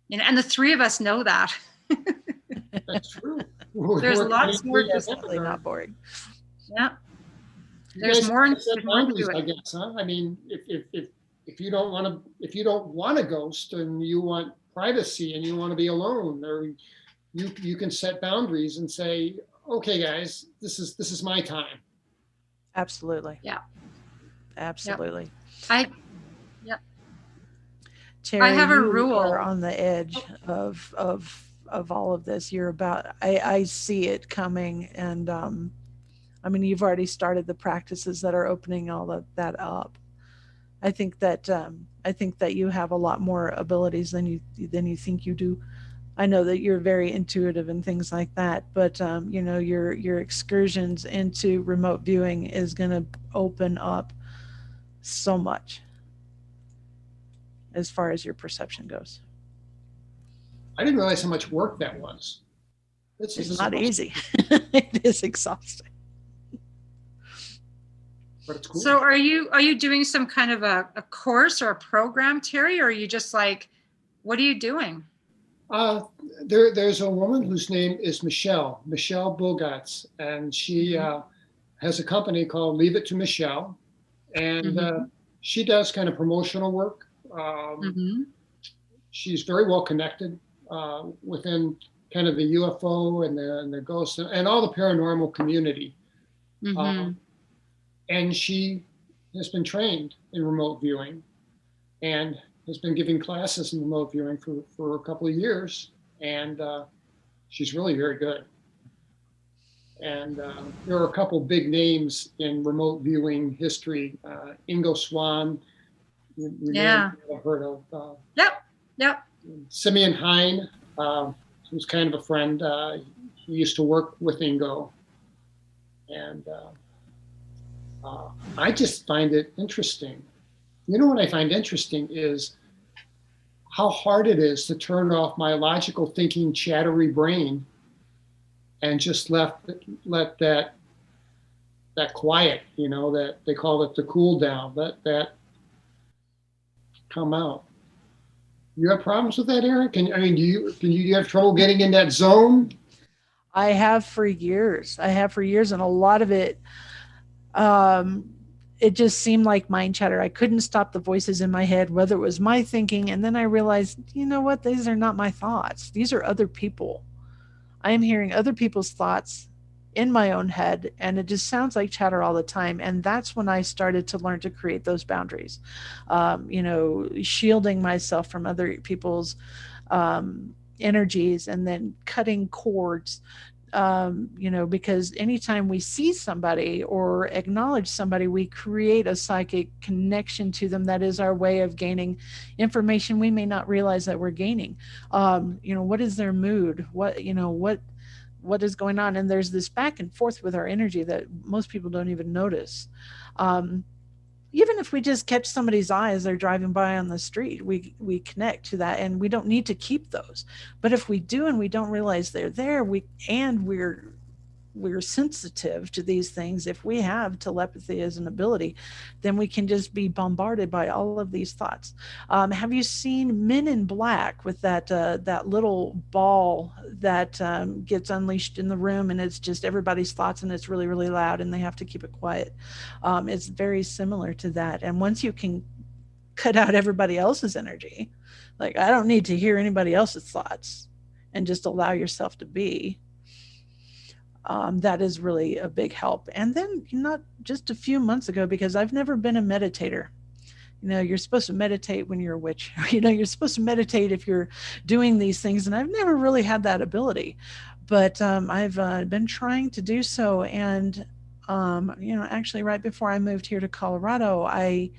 You know, and the three of us know that. That's true. There's lots more. Definitely not boring. Yeah. There's more boundaries, I guess, huh? I mean, if you don't want a ghost, and you want privacy, and you want to be alone, or you can set boundaries and say, okay, guys, this is my time. Absolutely. Yeah. Absolutely. Yep. Terry, I have a you rule. are on the edge of all of this. You're about, I see it coming. And I mean, you've already started the practices that are opening all of that up. I think that you have a lot more abilities than you think you do. I know that you're very intuitive and things like that, but your excursions into remote viewing is going to open up so much as far as your perception goes. I didn't realize how much work that was. It's It's not exhausting, easy. It is exhausting. but it's cool. So are you doing some kind of a course or a program, Terry, or are you just like, what are you doing? There's a woman whose name is Michelle Bogatz, and she has a company called Leave It to Michelle, and she does kind of promotional work. She's very well connected within kind of the UFO and the ghosts and all the paranormal community. And she has been trained in remote viewing and has been giving classes in remote viewing for a couple of years. And she's really very good. And there are a couple big names in remote viewing history. Ingo Swann, you may have heard of. Yep. Simeon Hein, who's kind of a friend. He used to work with Ingo. And I just find it interesting. You know what I find interesting is how hard it is to turn off my logical thinking, chattery brain and just let that quiet, that they call it the cool down, let that come out. You have problems with that, Aaron? Do you have trouble getting in that zone? I have for years, and a lot of it, it just seemed like mind chatter. I couldn't stop the voices in my head, whether it was my thinking. And then I realized, you know what? These are not my thoughts. These are other people. I am hearing other people's thoughts in my own head, and it just sounds like chatter all the time. And that's when I started to learn to create those boundaries, shielding myself from other people's energies, and then cutting cords, because anytime we see somebody or acknowledge somebody, we create a psychic connection to them. That is our way of gaining information we may not realize that we're gaining. What is their mood? What is going on? And there's this back and forth with our energy that most people don't even notice. Even if we just catch somebody's eye as they're driving by on the street, we connect to that, and we don't need to keep those. But if we do and we don't realize they're there, we're sensitive to these things. If we have telepathy as an ability, then we can just be bombarded by all of these thoughts. Have you seen Men in Black with that little ball that gets unleashed in the room, and it's just everybody's thoughts, and it's really, really loud, and they have to keep it quiet? It's very similar to that. And once you can cut out everybody else's energy, like, I don't need to hear anybody else's thoughts, and just allow yourself to be, that is really a big help. And then, not just a few months ago, because I've never been a meditator. You're supposed to meditate when you're a witch. You're supposed to meditate if you're doing these things. And I've never really had that ability. But I've been trying to do so. And, actually right before I moved here to Colorado, I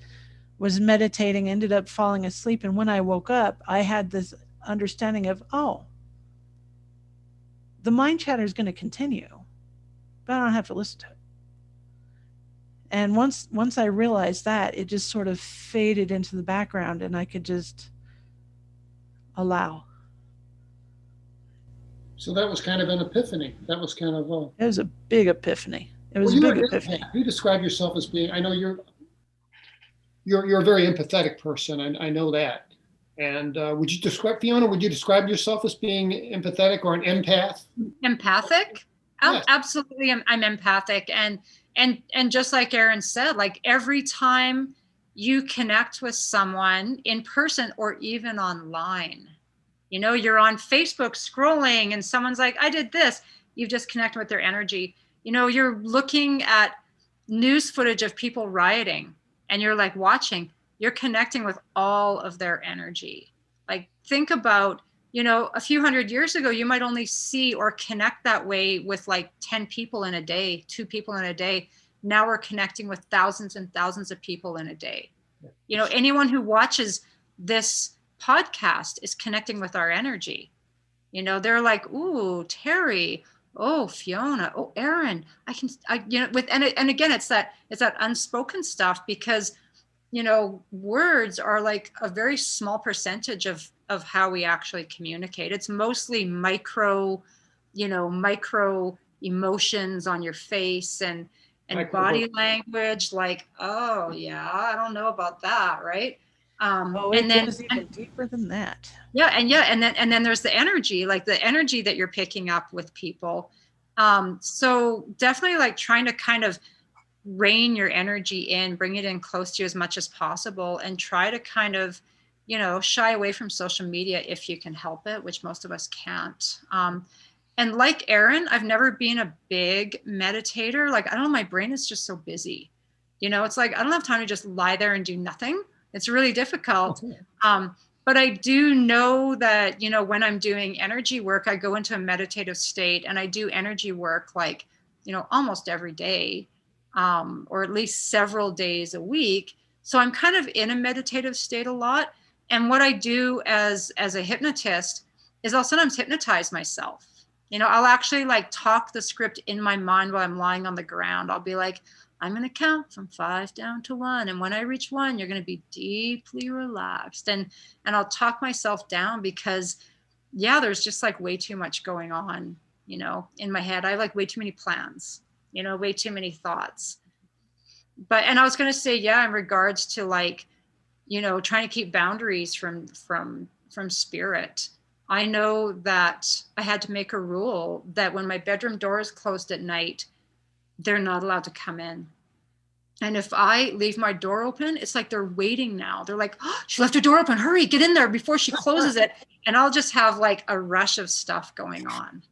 was meditating, ended up falling asleep. And when I woke up, I had this understanding of, the mind chatter is going to continue, but I don't have to listen to it. And once I realized that, it just sort of faded into the background, and I could just allow. So that was kind of an epiphany. That was kind of It was a big epiphany. It was a big epiphany. You describe yourself as being, I know you're a very empathetic person. I know that. And Fiona, would you describe yourself as being empathetic or an empath? Empathic? Yes. Absolutely. I'm empathic. And just like Aaron said, like, every time you connect with someone in person or even online, you're on Facebook scrolling and someone's like, I did this. You've just connected with their energy. You're looking at news footage of people rioting, and you're like watching. You're connecting with all of their energy. Like, think about, a few hundred years ago, you might only see or connect that way with like 10 people in a day, 2 people in a day. Now we're connecting with thousands and thousands of people in a day. Anyone who watches this podcast is connecting with our energy. They're like, ooh, Terry, oh, Fiona, oh, Aaron, and again, it's that unspoken stuff, because words are like a very small percentage of how we actually communicate. It's mostly micro emotions on your face and body language, like, oh yeah, I don't know about that, right? Oh, And it then goes even deeper than that. and then there's the energy, like the energy that you're picking up with people. So definitely like trying to kind of rein your energy in, bring it in close to you as much as possible, and try to kind of, shy away from social media if you can help it, which most of us can't. And like Aaron, I've never been a big meditator. Like, I don't know, my brain is just so busy. It's like I don't have time to just lie there and do nothing. It's really difficult. But I do know that, when I'm doing energy work, I go into a meditative state, and I do energy work like, almost every day, or at least several days a week. So I'm kind of in a meditative state a lot. And what I do as a hypnotist is I'll sometimes hypnotize myself. I'll actually like talk the script in my mind while I'm lying on the ground. I'll be like, I'm going to count from 5 down to 1. And when I reach 1, you're going to be deeply relaxed. And I'll talk myself down, because there's just like way too much going on, in my head. I have like way too many plans, way too many thoughts. And I was going to say, in regards to like, trying to keep boundaries from spirit. I know that I had to make a rule that when my bedroom door is closed at night, they're not allowed to come in. And if I leave my door open, it's like they're waiting now. They're like, oh, she left her door open. Hurry, get in there before she closes it. And I'll just have like a rush of stuff going on,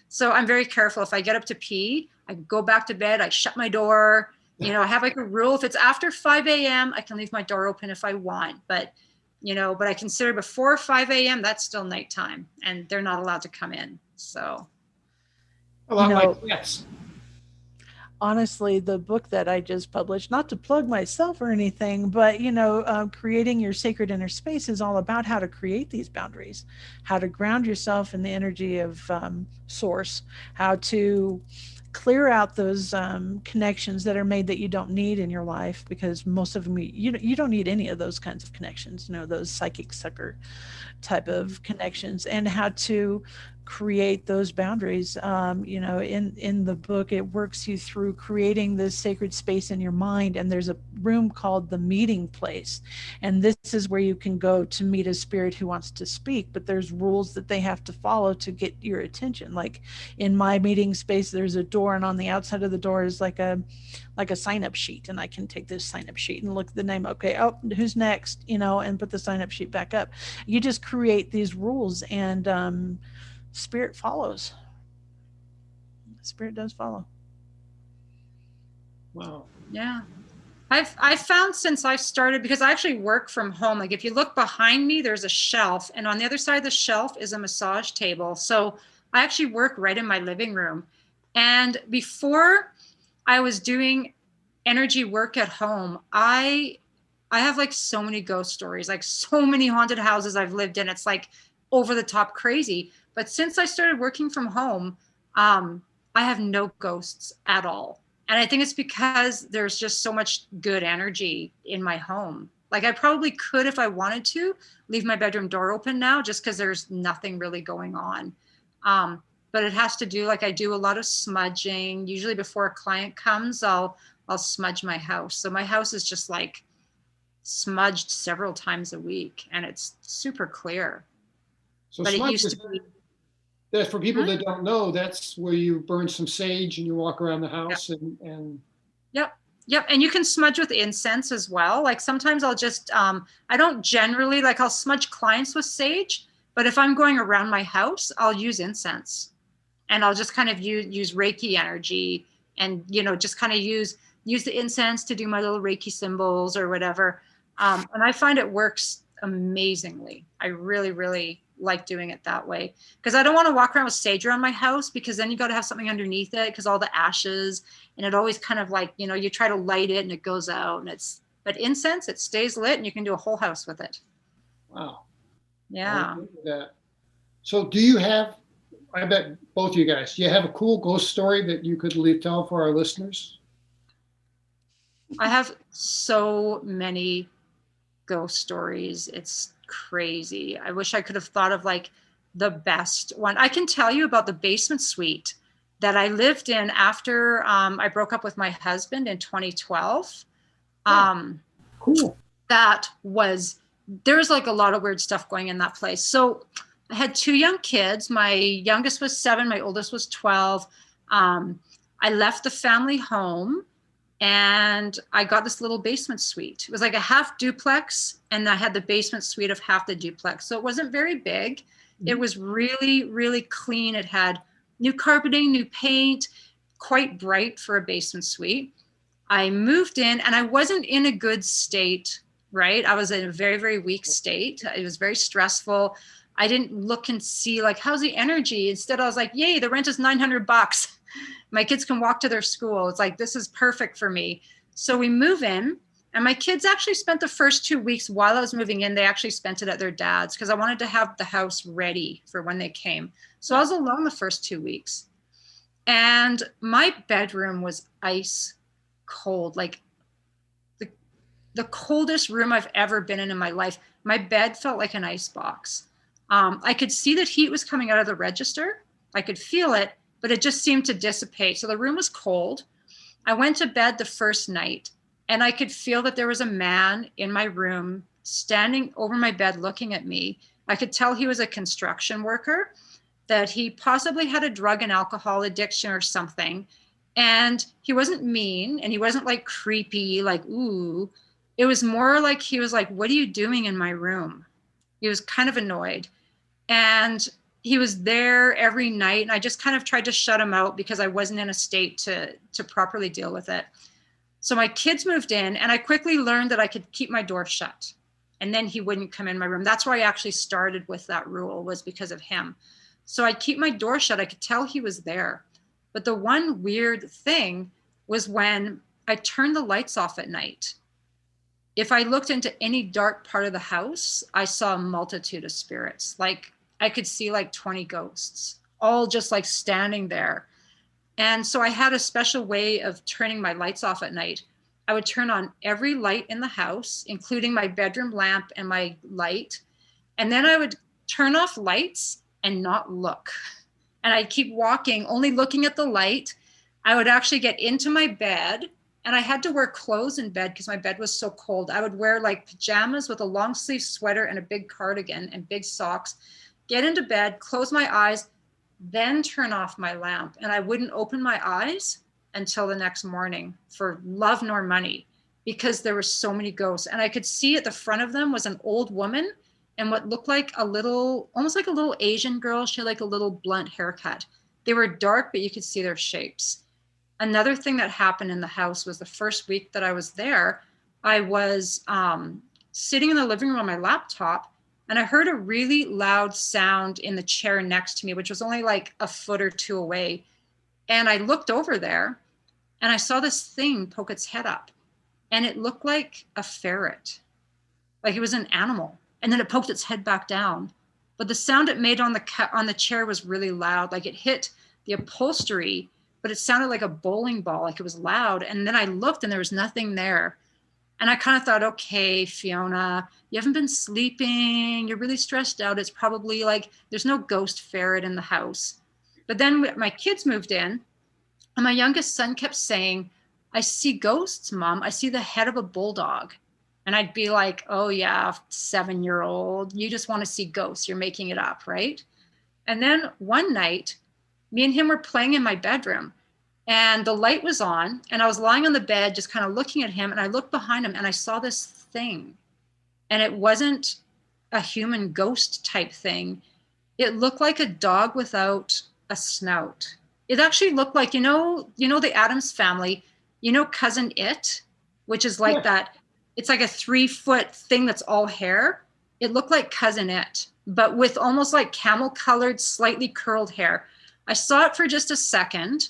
So I'm very careful. If I get up to pee, I go back to bed, I shut my door. I have like a rule. If it's after 5 a.m., I can leave my door open if I want. But I consider before 5 a.m., that's still nighttime, and they're not allowed to come in. So. A lot like yes. Honestly, the book that I just published, not to plug myself or anything, but creating your sacred inner space is all about how to create these boundaries, how to ground yourself in the energy of source, how to clear out those connections that are made that you don't need in your life, because most of them you don't need any of those kinds of connections, those psychic sucker type of connections, and how to create those boundaries. In the book, it works you through creating this sacred space in your mind, and there's a room called the meeting place, and this is where you can go to meet a spirit who wants to speak, but there's rules that they have to follow to get your attention. Like in my meeting space, there's a door, and on the outside of the door is like a sign-up sheet, and I can take this sign-up sheet and look at the name. Okay, oh, who's next? And put the sign-up sheet back up. You just create these rules, and spirit follows. Spirit does follow. Wow. Yeah. I've found since I've started, because I actually work from home, like if you look behind me, there's a shelf, and on the other side of the shelf is a massage table. So I actually work right in my living room. And before I was doing energy work at home, I have like so many ghost stories, like so many haunted houses I've lived in. It's like over the top crazy. But since I started working from home, I have no ghosts at all. And I think it's because there's just so much good energy in my home. Like I probably could, if I wanted to, leave my bedroom door open now, just because there's nothing really going on. But it has to do, like I do a lot of smudging. Usually before a client comes, I'll smudge my house. So my house is just like smudged several times a week, and it's super clear. So But it smudge used to be. that for people that don't know, that's where you burn some sage and you walk around the house and Yep. And you can smudge with incense as well. Like sometimes I'll just, I don't generally, like I'll smudge clients with sage, but if I'm going around my house, I'll use incense, and I'll just kind of use Reiki energy, and, just kind of use the incense to do my little Reiki symbols or whatever. And I find it works amazingly. I really, really like doing it that way, because I don't want to walk around with sage around my house, because then you got to have something underneath it, because all the ashes, and it always kind of like, you try to light it and it goes out, and but incense, it stays lit, and you can do a whole house with it. wow. Yeah. That. So do you have, I bet both of you guys, do you have a cool ghost story that you could tell for our listeners? I have so many ghost stories. It's crazy. I wish I could have thought of like the best one. I can tell you about the basement suite that I lived in after I broke up with my husband in 2012. Cool. That was, there was like a lot of weird stuff going in that place. So I had two young kids. My youngest was 7, my oldest was 12. I left the family home and I got this little basement suite. It was like a half duplex, and I had the basement suite of half the duplex. So it wasn't very big. It was really, really clean. It had new carpeting, new paint, quite bright for a basement suite. I moved in and I wasn't in a good state, right? I was in a very, very weak state. It was very stressful. I didn't look and see like, how's the energy? Instead, I was like, yay, the rent is $900. My kids can walk to their school. It's like, this is perfect for me. So we move in, and my kids actually spent the first 2 weeks while I was moving in. They actually spent it at their dad's because I wanted to have the house ready for when they came. So I was alone the first 2 weeks. And my bedroom was ice cold, like the coldest room I've ever been in my life. My bed felt like an ice box. I could see that heat was coming out of the register. I could feel it, but it just seemed to dissipate. So the room was cold. I went to bed the first night, and I could feel that there was a man in my room standing over my bed looking at me. I could tell he was a construction worker, that he possibly had a drug and alcohol addiction or something. And he wasn't mean, and he wasn't like creepy, like, ooh. It was more like he was like, what are you doing in my room? He was kind of annoyed. And he was there every night, and I just kind of tried to shut him out because I wasn't in a state to properly deal with it. So my kids moved in, and I quickly learned that I could keep my door shut, and then he wouldn't come in my room. That's where I actually started with that rule, was because of him. So I'd keep my door shut. I could tell he was there. But the one weird thing was when I turned the lights off at night. If I looked into any dark part of the house, I saw a multitude of spirits. Like I could see like 20 ghosts, all just like standing there. And so I had a special way of turning my lights off at night. I would turn on every light in the house, including my bedroom lamp and my light. And then I would turn off lights and not look. And I'd keep walking, only looking at the light. I would actually get into my bed, and I had to wear clothes in bed because my bed was so cold. I would wear like pajamas with a long sleeve sweater and a big cardigan and big socks, get into bed, close my eyes, then turn off my lamp. And I wouldn't open my eyes until the next morning for love nor money, because there were so many ghosts. And I could see at the front of them was an old woman and what looked like a little, almost like a little Asian girl. She had like a little blunt haircut. They were dark, but you could see their shapes. Another thing that happened in the house was the first week that I was there, I was sitting in the living room on my laptop, and I heard a really loud sound in the chair next to me, which was only like a foot or two away. And I looked over there, and I saw this thing poke its head up, and it looked like a ferret, like it was an animal. And then it poked its head back down. But the sound it made on the chair was really loud, like it hit the upholstery, but it sounded like a bowling ball, like it was loud. And then I looked, and there was nothing there. And I kind of thought, okay, Fiona, you haven't been sleeping. You're really stressed out. It's probably like there's no ghost ferret in the house. But then my kids moved in, and my youngest son kept saying, I see ghosts, Mom. I see the head of a bulldog. And I'd be like, oh yeah, 7-year-old, you just want to see ghosts. You're making it up, right? And then one night, me and him were playing in my bedroom, and the light was on, and I was lying on the bed just kind of looking at him, and I looked behind him, and I saw this thing. And it wasn't a human ghost type thing. It looked like a dog without a snout. It actually looked like, you know the Addams Family, Cousin It, which is like that. It's like a 3-foot thing that's all hair. It looked like Cousin It, but with almost like camel colored, slightly curled hair. I saw it for just a second.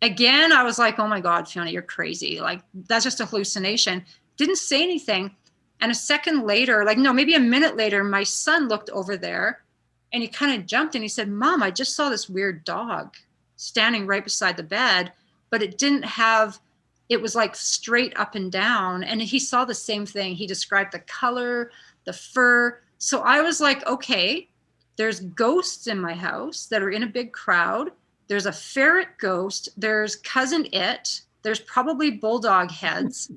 Again, I was like, oh my God, Fiona, you're crazy. Like, that's just a hallucination. Didn't say anything. And a second later, maybe a minute later, my son looked over there, And he kind of jumped and he said, Mom, I just saw this weird dog standing right beside the bed, but it was like straight up and down. And he saw the same thing. He described the color, the fur. So I was like, okay, there's ghosts in my house that are in a big crowd. There's a ferret ghost. There's cousin it. There's probably bulldog heads.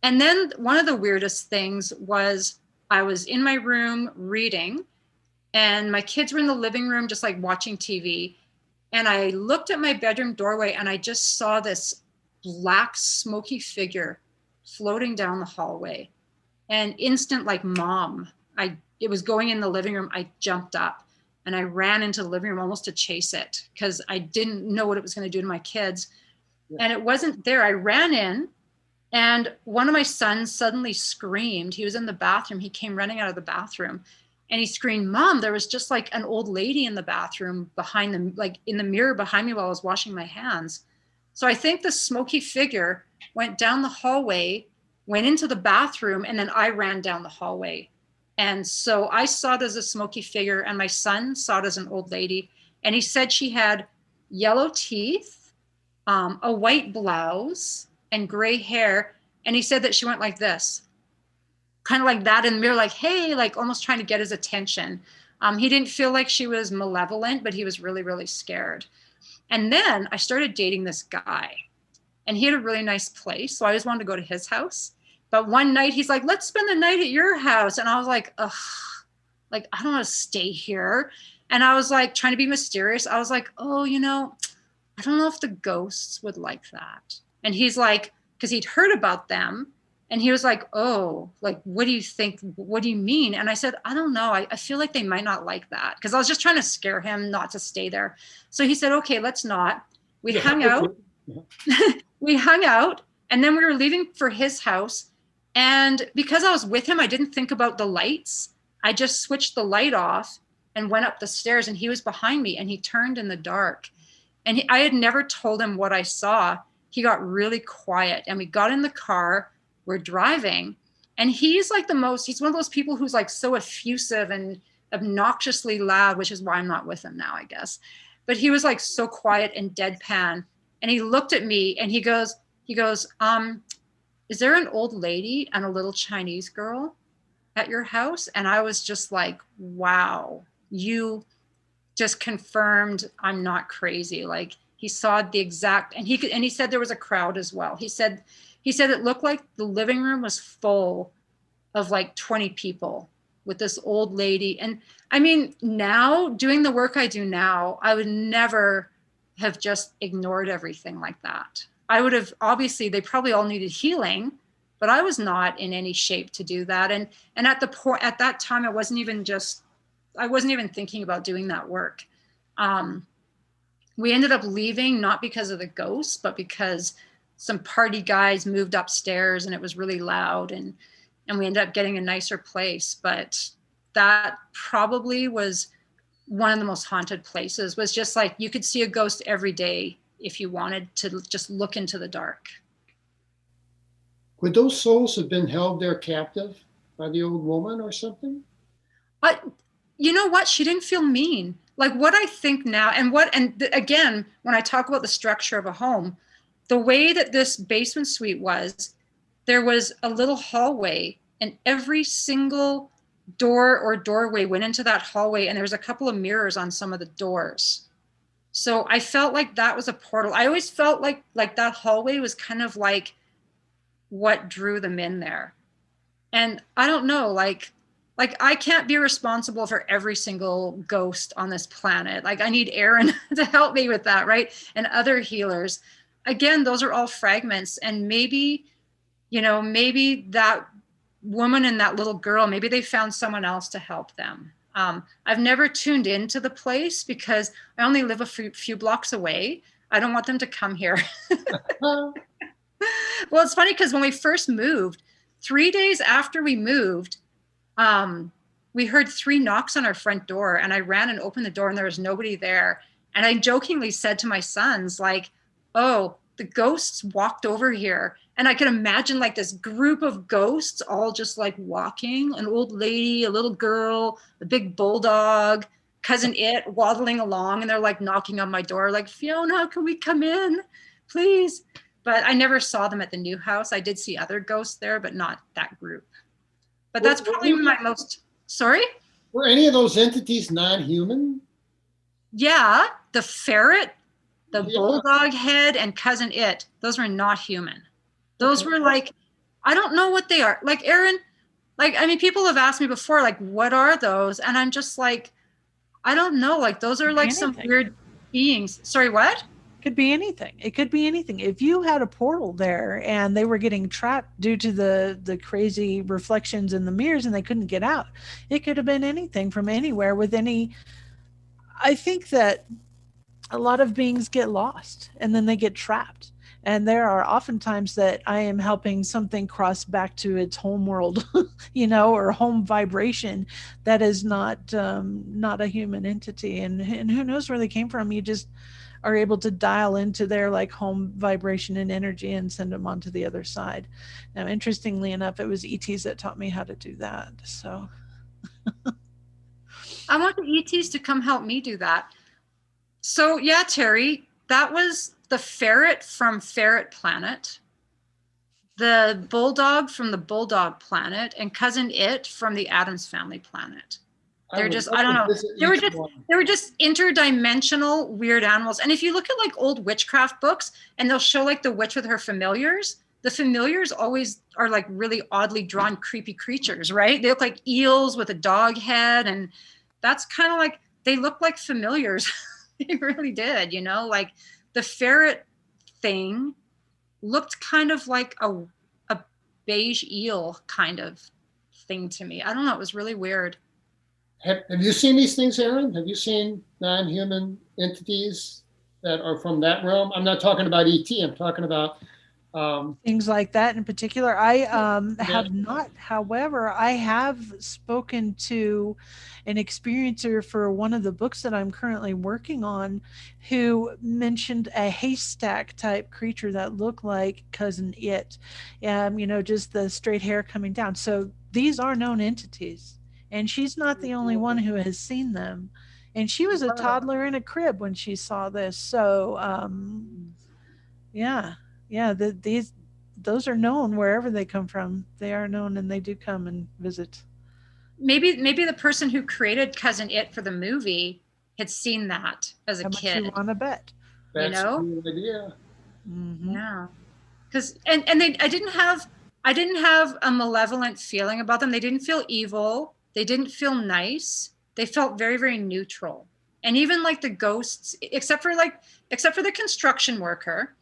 And then one of the weirdest things was I was in my room reading, and my kids were in the living room just like watching TV. And I looked at my bedroom doorway and I just saw this black smoky figure floating down the hallway. And instant, like, Mom, it was going in the living room. I jumped up and I ran into the living room almost to chase it because I didn't know what it was going to do to my kids. Yeah. And it wasn't there. I ran in, and one of my sons suddenly screamed. He was in the bathroom. He came running out of the bathroom. And he screamed, Mom, there was just like an old lady in the bathroom behind them, like in the mirror behind me while I was washing my hands. So I think the smoky figure went down the hallway, went into the bathroom, and then I ran down the hallway. And so I saw it as a smoky figure, and my son saw it as an old lady. And he said she had yellow teeth, a white blouse, and gray hair. And he said that she went like this, kind of like that in the mirror, like, hey, like almost trying to get his attention. He didn't feel like she was malevolent, but he was really, really scared. And then I started dating this guy, and he had a really nice place. So I always wanted to go to his house. But one night he's like, let's spend the night at your house. And I was like, ugh, like, I don't want to stay here. And I was like, trying to be mysterious. I was like, oh, I don't know if the ghosts would like that. And he's like, because he'd heard about them. And he was like, oh, like, what do you think? What do you mean? And I said, I don't know. I feel like they might not like that. Because I was just trying to scare him not to stay there. So he said, okay, let's not. We hung out. We hung out. And then we were leaving for his house. And because I was with him, I didn't think about the lights. I just switched the light off and went up the stairs. And he was behind me. And he turned in the dark. And I had never told him what I saw. He got really quiet. And we got in the car. We're driving, and he's like he's one of those people who's like so effusive and obnoxiously loud, which is why I'm not with him now, I guess. But he was like so quiet and deadpan. And he looked at me and he goes, is there an old lady and a little Chinese girl at your house? And I was just like, wow, you just confirmed I'm not crazy. Like, he saw the exact, and he said there was a crowd as well. He said it looked like the living room was full of like 20 people with this old lady. And I mean, now doing the work I do now, I would never have just ignored everything like that. I would have, obviously, they probably all needed healing, but I was not in any shape to do that. And at that time, I wasn't even thinking about doing that work. We ended up leaving, not because of the ghosts, but because some party guys moved upstairs and it was really loud, and we ended up getting a nicer place. But that probably was one of the most haunted places. Was just like, you could see a ghost every day if you wanted to just look into the dark. Would those souls have been held there captive by the old woman or something? You know what? She didn't feel mean. Like, what I think now, and again, when I talk about the structure of a home, the way that this basement suite was, there was a little hallway, and every single door or doorway went into that hallway, and there was a couple of mirrors on some of the doors. So I felt like that was a portal. I always felt like that hallway was kind of like what drew them in there. And I don't know, like I can't be responsible for every single ghost on this planet. Like, I need Aaron to help me with that, right? And other healers. Again, those are all fragments. And maybe that woman and that little girl, maybe they found someone else to help them. I've never tuned into the place because I only live a few blocks away. I don't want them to come here. Well, it's funny because when we first moved, 3 days after we moved, we heard 3 knocks on our front door, and I ran and opened the door and there was nobody there. And I jokingly said to my sons, like, oh, the ghosts walked over here. And I could imagine like this group of ghosts all just like walking, an old lady, a little girl, a big bulldog, cousin It waddling along, and they're like knocking on my door, like, Fiona, can we come in, please? But I never saw them at the new house. I did see other ghosts there, but not that group. But that's probably my most, sorry? Were any of those entities non-human? Yeah, the ferret, the Yeah. bulldog head, and cousin It, those were not human. Those were like, I don't know what they are. Like, Aaron, like, I mean, people have asked me before, like, what are those? And I'm just like, I don't know. Like, those are like some weird beings. Sorry, what? Could be anything. It could be anything. If you had a portal there and they were getting trapped due to the crazy reflections in the mirrors and they couldn't get out, it could have been anything from anywhere with any. I think that a lot of beings get lost and then they get trapped. And there are often times that I am helping something cross back to its home world, or home vibration that is not a human entity. And who knows where they came from. You just are able to dial into their like home vibration and energy and send them on to the other side. Now, interestingly enough, it was ETs that taught me how to do that. So I want the ETs to come help me do that. So yeah, Terry, that was the ferret from Ferret Planet, the bulldog from the Bulldog Planet, and cousin It from the Addams Family Planet. They're just, I don't know. They were just interdimensional weird animals. And if you look at like old witchcraft books and they'll show like the witch with her familiars, the familiars always are like really oddly drawn, creepy creatures, right? They look like eels with a dog head. And that's kind of like, they look like familiars. They really did, like the ferret thing looked kind of like a beige eel kind of thing to me. I don't know. It was really weird. Have you seen these things, Aaron? Have you seen non-human entities that are from that realm? I'm not talking about ET. I'm talking about things like that in particular. I have not. However, I have spoken to an experiencer for one of the books that I'm currently working on who mentioned a haystack type creature that looked like cousin It. Just the straight hair coming down. So these are known entities. And she's not the only one who has seen them. And she was a toddler in a crib when she saw this. So, those are known wherever they come from. They are known and they do come and visit. Maybe the person who created cousin It for the movie had seen that as a How kid. much you want to bet? That's a good idea. Mm-hmm. Yeah, because and I didn't have a malevolent feeling about them. They didn't feel evil. They didn't feel nice. They felt very, very neutral. And even like the ghosts, except for the construction worker,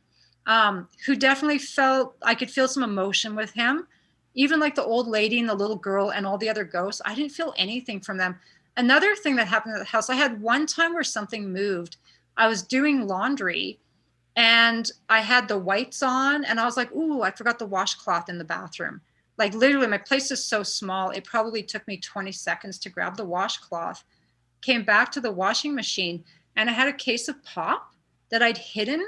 who definitely felt, I could feel some emotion with him. Even like the old lady and the little girl and all the other ghosts, I didn't feel anything from them. Another thing that happened at the house, I had one time where something moved. I was doing laundry and I had the whites on and I was like, ooh, I forgot the washcloth in the bathroom. Like literally my place is so small. It probably took me 20 seconds to grab the washcloth, came back to the washing machine, and I had a case of pop that I'd hidden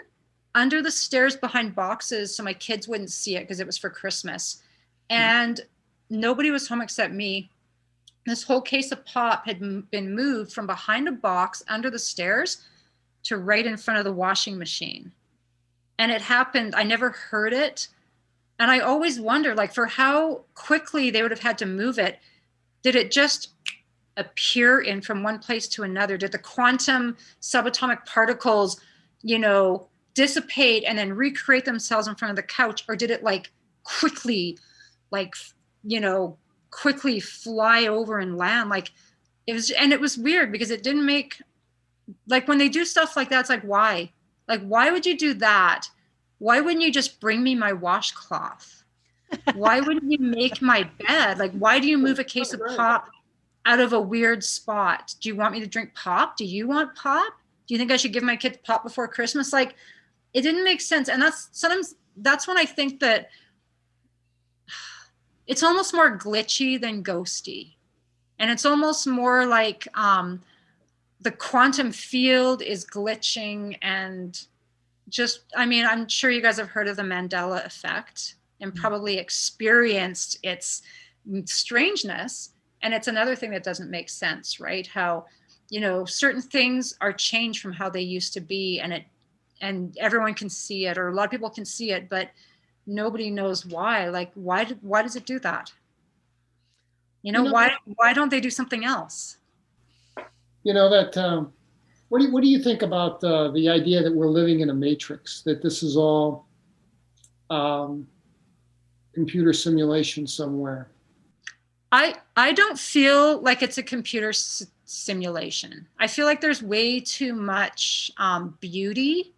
under the stairs behind boxes so my kids wouldn't see it because it was for Christmas. And nobody was home except me. This whole case of pop had been moved from behind a box under the stairs to right in front of the washing machine. And it happened, I never heard it. And I always wonder, like, for how quickly they would have had to move it. Did it just appear in from one place to another? Did the quantum subatomic particles, dissipate and then recreate themselves in front of the couch? Or did it like quickly, quickly fly over and land? Like it was weird because it didn't make, like when they do stuff like that, it's like, why? Like, why would you do that? Why wouldn't you just bring me my washcloth? Why wouldn't you make my bed? Like, why do you move a case of pop out of a weird spot? Do you want me to drink pop? Do you want pop? Do you think I should give my kid pop before Christmas? Like, it didn't make sense. And that's when I think that it's almost more glitchy than ghosty. And it's almost more like the quantum field is glitching and just, I'm sure you guys have heard of the Mandela effect and probably experienced its strangeness. And it's another thing that doesn't make sense, right? How certain things are changed from how they used to be, and everyone can see it, or a lot of people can see it, but nobody knows why. Like, why does it do that? You know, Why don't they do something else? that what do you think about the idea that we're living in a matrix, that this is all um, computer simulation somewhere? I don't feel like it's a computer simulation. I feel like there's way too much beauty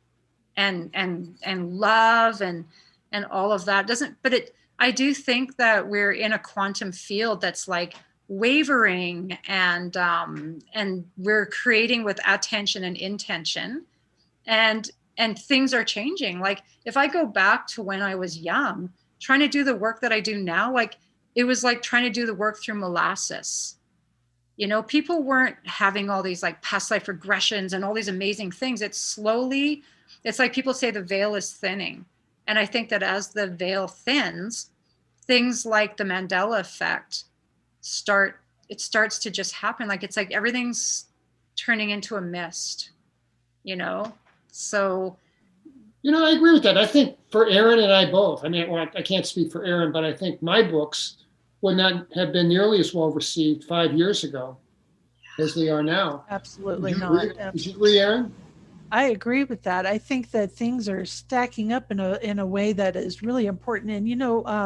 and love and all of that. Doesn't, but it, I do think that we're in a quantum field that's like wavering, and we're creating with attention and intention, and things are changing. Like, if I go back to when I was young, trying to do the work that I do now, like, it was like trying to do the work through molasses. People weren't having all these like past life regressions and all these amazing things. It's like people say the veil is thinning. And I think that as the veil thins, things like the Mandela effect starts to just happen. Like, it's like everything's turning into a mist, So I agree with that. I think for Aaron and I both, I mean, well, I can't speak for Aaron, but I think my books would not have been nearly as well received 5 years ago as they are now. Absolutely Would you not. agree? Would you agree, Aaron? I agree with that. I think that things are stacking up in a way that is really important. And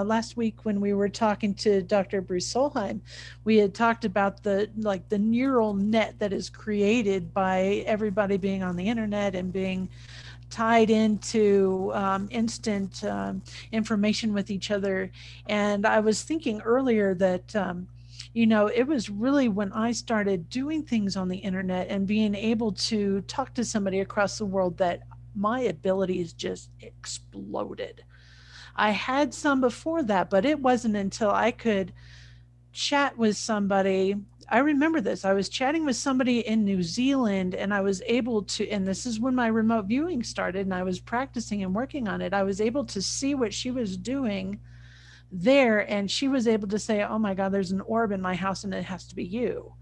last week when we were talking to Dr. Bruce Solheim, we had talked about the neural net that is created by everybody being on the internet and being tied into instant information with each other. And I was thinking earlier that it was really when I started doing things on the internet and being able to talk to somebody across the world that my abilities just exploded. I had some before that, but it wasn't until I could chat with somebody. I remember this. I was chatting with somebody in New Zealand, and I was able to, and this is when my remote viewing started, and I was practicing and working on it. I was able to see what she was doing there, and she was able to say, oh my God, there's an orb in my house and it has to be you.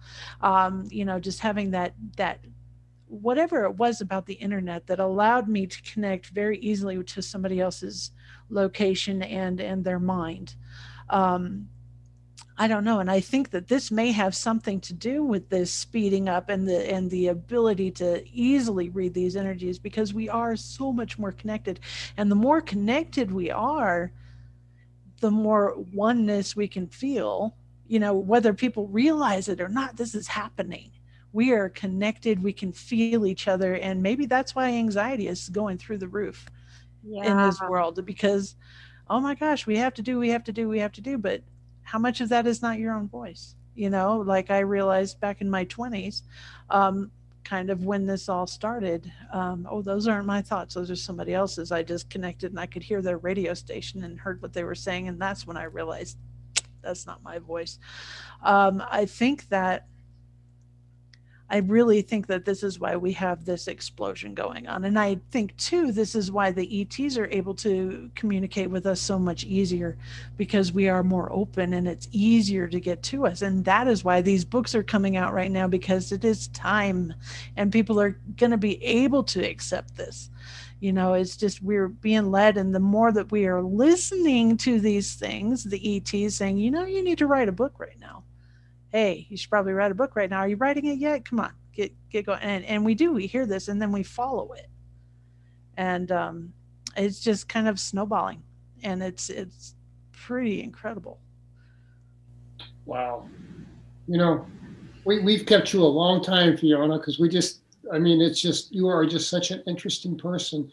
Just having that whatever it was about the internet that allowed me to connect very easily to somebody else's location and their mind. I don't know, and I think that this may have something to do with this speeding up and the ability to easily read these energies, because we are so much more connected, and the more connected we are, the more oneness we can feel. Whether people realize it or not, this is happening. We are connected, we can feel each other, and maybe that's why anxiety is going through the roof in this world, because oh my gosh, we have to do, but how much of that is not your own voice? Like I realized back in my 20s, kind of when this all started, oh, those aren't my thoughts, those are somebody else's. I just connected and I could hear their radio station and heard what they were saying, and that's when I realized that's not my voice. I really think that this is why we have this explosion going on. And I think, too, this is why the ETs are able to communicate with us so much easier, because we are more open and it's easier to get to us. And that is why these books are coming out right now, because it is time and people are going to be able to accept this. It's just we're being led. And the more that we are listening to these things, the ETs saying, you need to write a book right now. Hey, you should probably write a book right now. Are you writing it yet? Come on, get going. And we hear this and then we follow it. And it's just kind of snowballing, and it's pretty incredible. Wow. We've kept you a long time, Fiona, because it's just, you are just such an interesting person.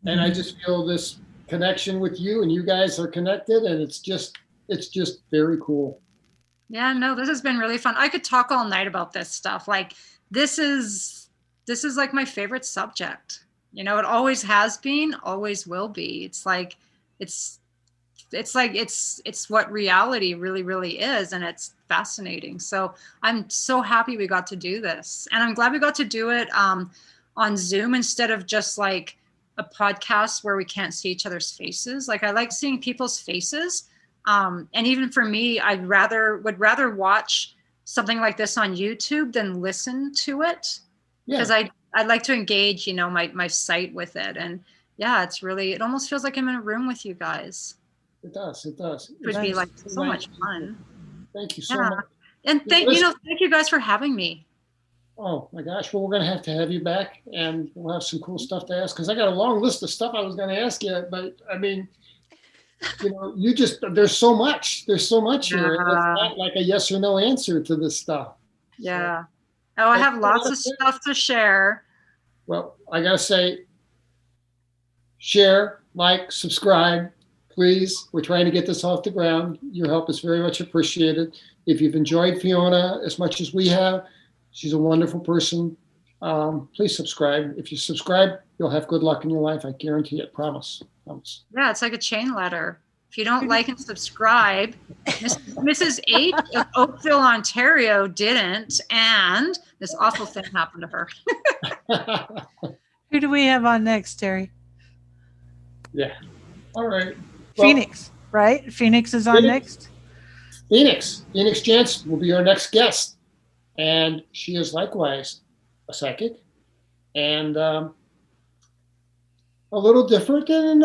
And I just feel this connection with you, and you guys are connected, and it's just very cool. Yeah, no, this has been really fun. I could talk all night about this stuff. Like, this is like my favorite subject. It always has been, always will be. It's like it's what reality really, really is, and it's fascinating. So I'm so happy we got to do this, and I'm glad we got to do it on Zoom instead of just like a podcast where we can't see each other's faces. Like, I like seeing people's faces. And even for me, would rather watch something like this on YouTube than listen to it, Yeah, because I'd like to engage, you know, my site with it. And yeah, it's really, it almost feels like I'm in a room with you guys. it does. It does. It would be like so much fun. Thank you so Yeah. much. And thank you guys for having me. Oh my gosh, well, we're going to have you back, and we'll have some cool stuff to ask, because I got a long list of stuff I was going to ask you, but I mean, you know, there's so much here. And it's not like a yes or no answer to this stuff. Yeah. Oh, I have lots of stuff to share. Well, I got to say, share, like, subscribe, please. We're trying to get this off the ground. Your help is very much appreciated. If you've enjoyed Fiona as much as we have, she's a wonderful person. Please subscribe. If you subscribe, you'll have good luck in your life. I guarantee it. Promise. Yeah, it's like a chain letter. If you don't like and subscribe, Mrs. H of Oakville, Ontario didn't, and this awful thing happened to her. Who do we have on next, Terry? Yeah. All right. Well, Phoenix, right? Phoenix is on next. Phoenix Jantz will be our next guest, and she is likewise a psychic, and a little different, and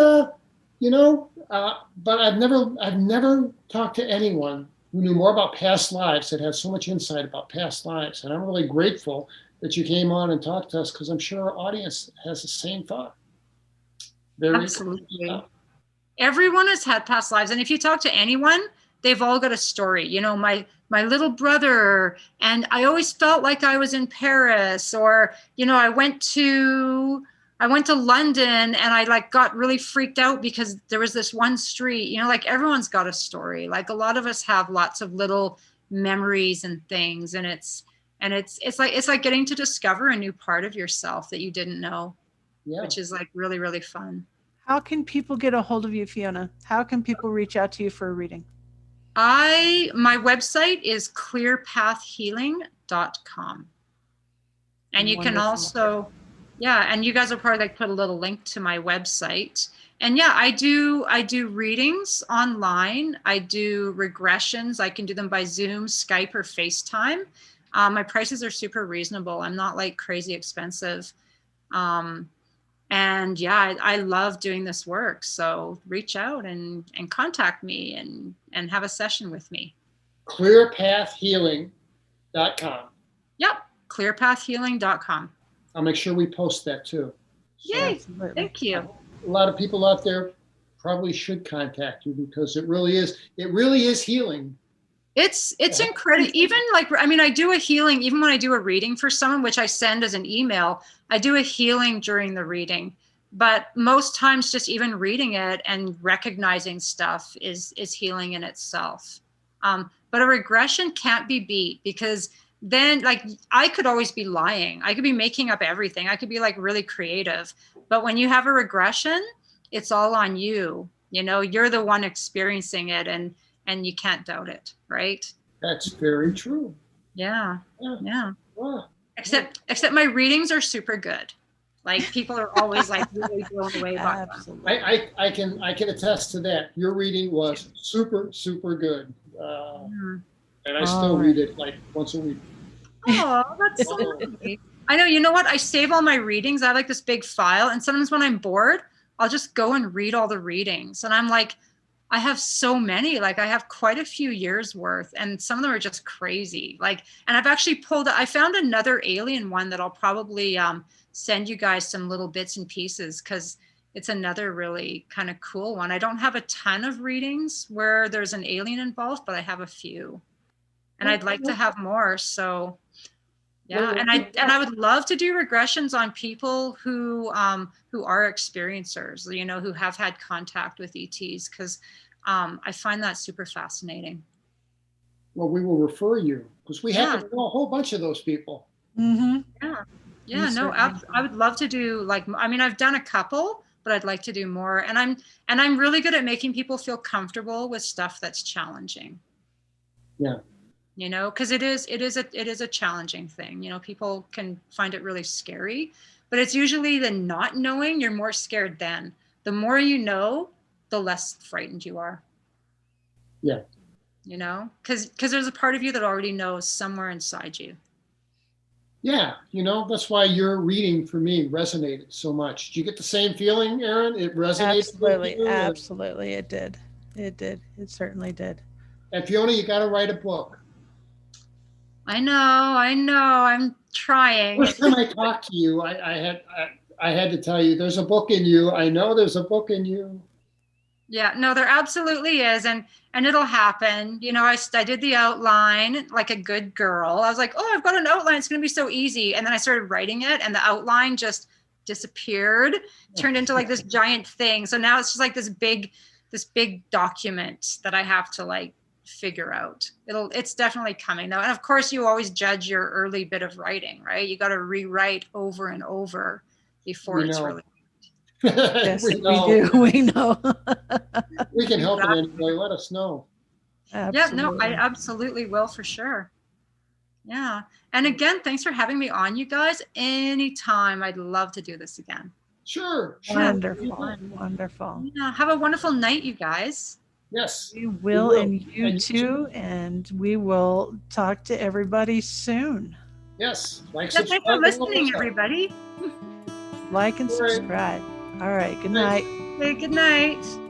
you know, but I've never talked to anyone who knew more about past lives, that had so much insight about past lives, and I'm really grateful that you came on and talked to us, because I'm sure our audience has the same thought. Absolutely. Everyone has had past lives, and if you talk to anyone, they've all got a story. You know, my little brother, and I always felt like I was in Paris, or you know, I went to London and I like got really freaked out because there was this one street. You know, like everyone's got a story. Like a lot of us have lots of little memories and things, and it's like getting to discover a new part of yourself that you didn't know. Yeah. Which is like really, really fun. How can people get a hold of you, Fiona? How can people reach out to you for a reading? My website is clearpathhealing.com. And you Wonderful. Can also, yeah, and you guys will probably like put a little link to my website. And yeah, I do readings online. I do regressions. I can do them by Zoom, Skype, or FaceTime. My prices are super reasonable. I'm not like crazy expensive. And yeah, I love doing this work. So reach out and contact me and have a session with me. Clearpathhealing.com. Yep, clearpathhealing.com. I'll make sure we post that too. Yay, thank you. A lot of people out there probably should contact you, because it really is healing. It's incredible. Even like, I mean, I do a healing, even when I do a reading for someone, which I send as an email, I do a healing during the reading. But most times just even reading it and recognizing stuff is healing in itself. But a regression can't be beat, because then like I could always be lying. I could be making up everything. I could be like really creative. But when you have a regression, it's all on you. You know, you're the one experiencing it, and you can't doubt it, right? That's very true. Yeah. Wow. Except my readings are super good. Like people are always like really blown away by them. I can attest to that. Your reading was super, super good. And I still read it like once a week. Oh, that's so nice. I know, you know what? I save all my readings. I have like this big file, and sometimes when I'm bored, I'll just go and read all the readings. And I'm like, I have so many, like I have quite a few years worth, and some of them are just crazy. Like, and I've actually I found another alien one that I'll probably send you guys some little bits and pieces, because it's another really kind of cool one. I don't have a ton of readings where there's an alien involved, but I have a few, and I'd like to have more. So yeah, and I would love to do regressions on people who are experiencers, you know, who have had contact with ETs, because I find that super fascinating. Well, we will refer you, because we have a whole bunch of those people. Mm-hmm. Yeah, no, I would love to do like, I mean, I've done a couple, but I'd like to do more. And I'm really good at making people feel comfortable with stuff that's challenging. Yeah. You know, because it is a challenging thing. You know, people can find it really scary, but it's usually the not knowing. You're more scared then. The more you know, the less frightened you are. Yeah. you know, because there's a part of you that already knows somewhere inside you. Yeah, that's why your reading for me resonated so much. Did you get the same feeling, Aaron? It resonated Absolutely, with you? absolutely, it did. It did. It certainly did. And Fiona, you got to write a book. I know, I'm trying. First time I talked to you, I had to tell you, there's a book in you. I know there's a book in you. Yeah, no, there absolutely is. And it'll happen. You know, I did the outline like a good girl. I was like, oh, I've got an outline. It's going to be so easy. And then I started writing it and the outline just disappeared, turned into like this giant thing. So now it's just like this big document that I have to like figure out. It's definitely coming though. And of course you always judge your early bit of writing, right? You got to rewrite over and over before it's really. Yes, we know. do. We know. We can help in any way. Let us know. Absolutely. Yeah, no, I absolutely will for sure. Yeah. And again, thanks for having me on, you guys. Anytime. I'd love to do this again. Sure. Wonderful. Wonderful. Yeah. Have a wonderful night, you guys. Yes. We will, and you too. And we will talk to everybody soon. Yes. Thanks for listening, everybody. Like and subscribe. All right. Good night. Hey, good night.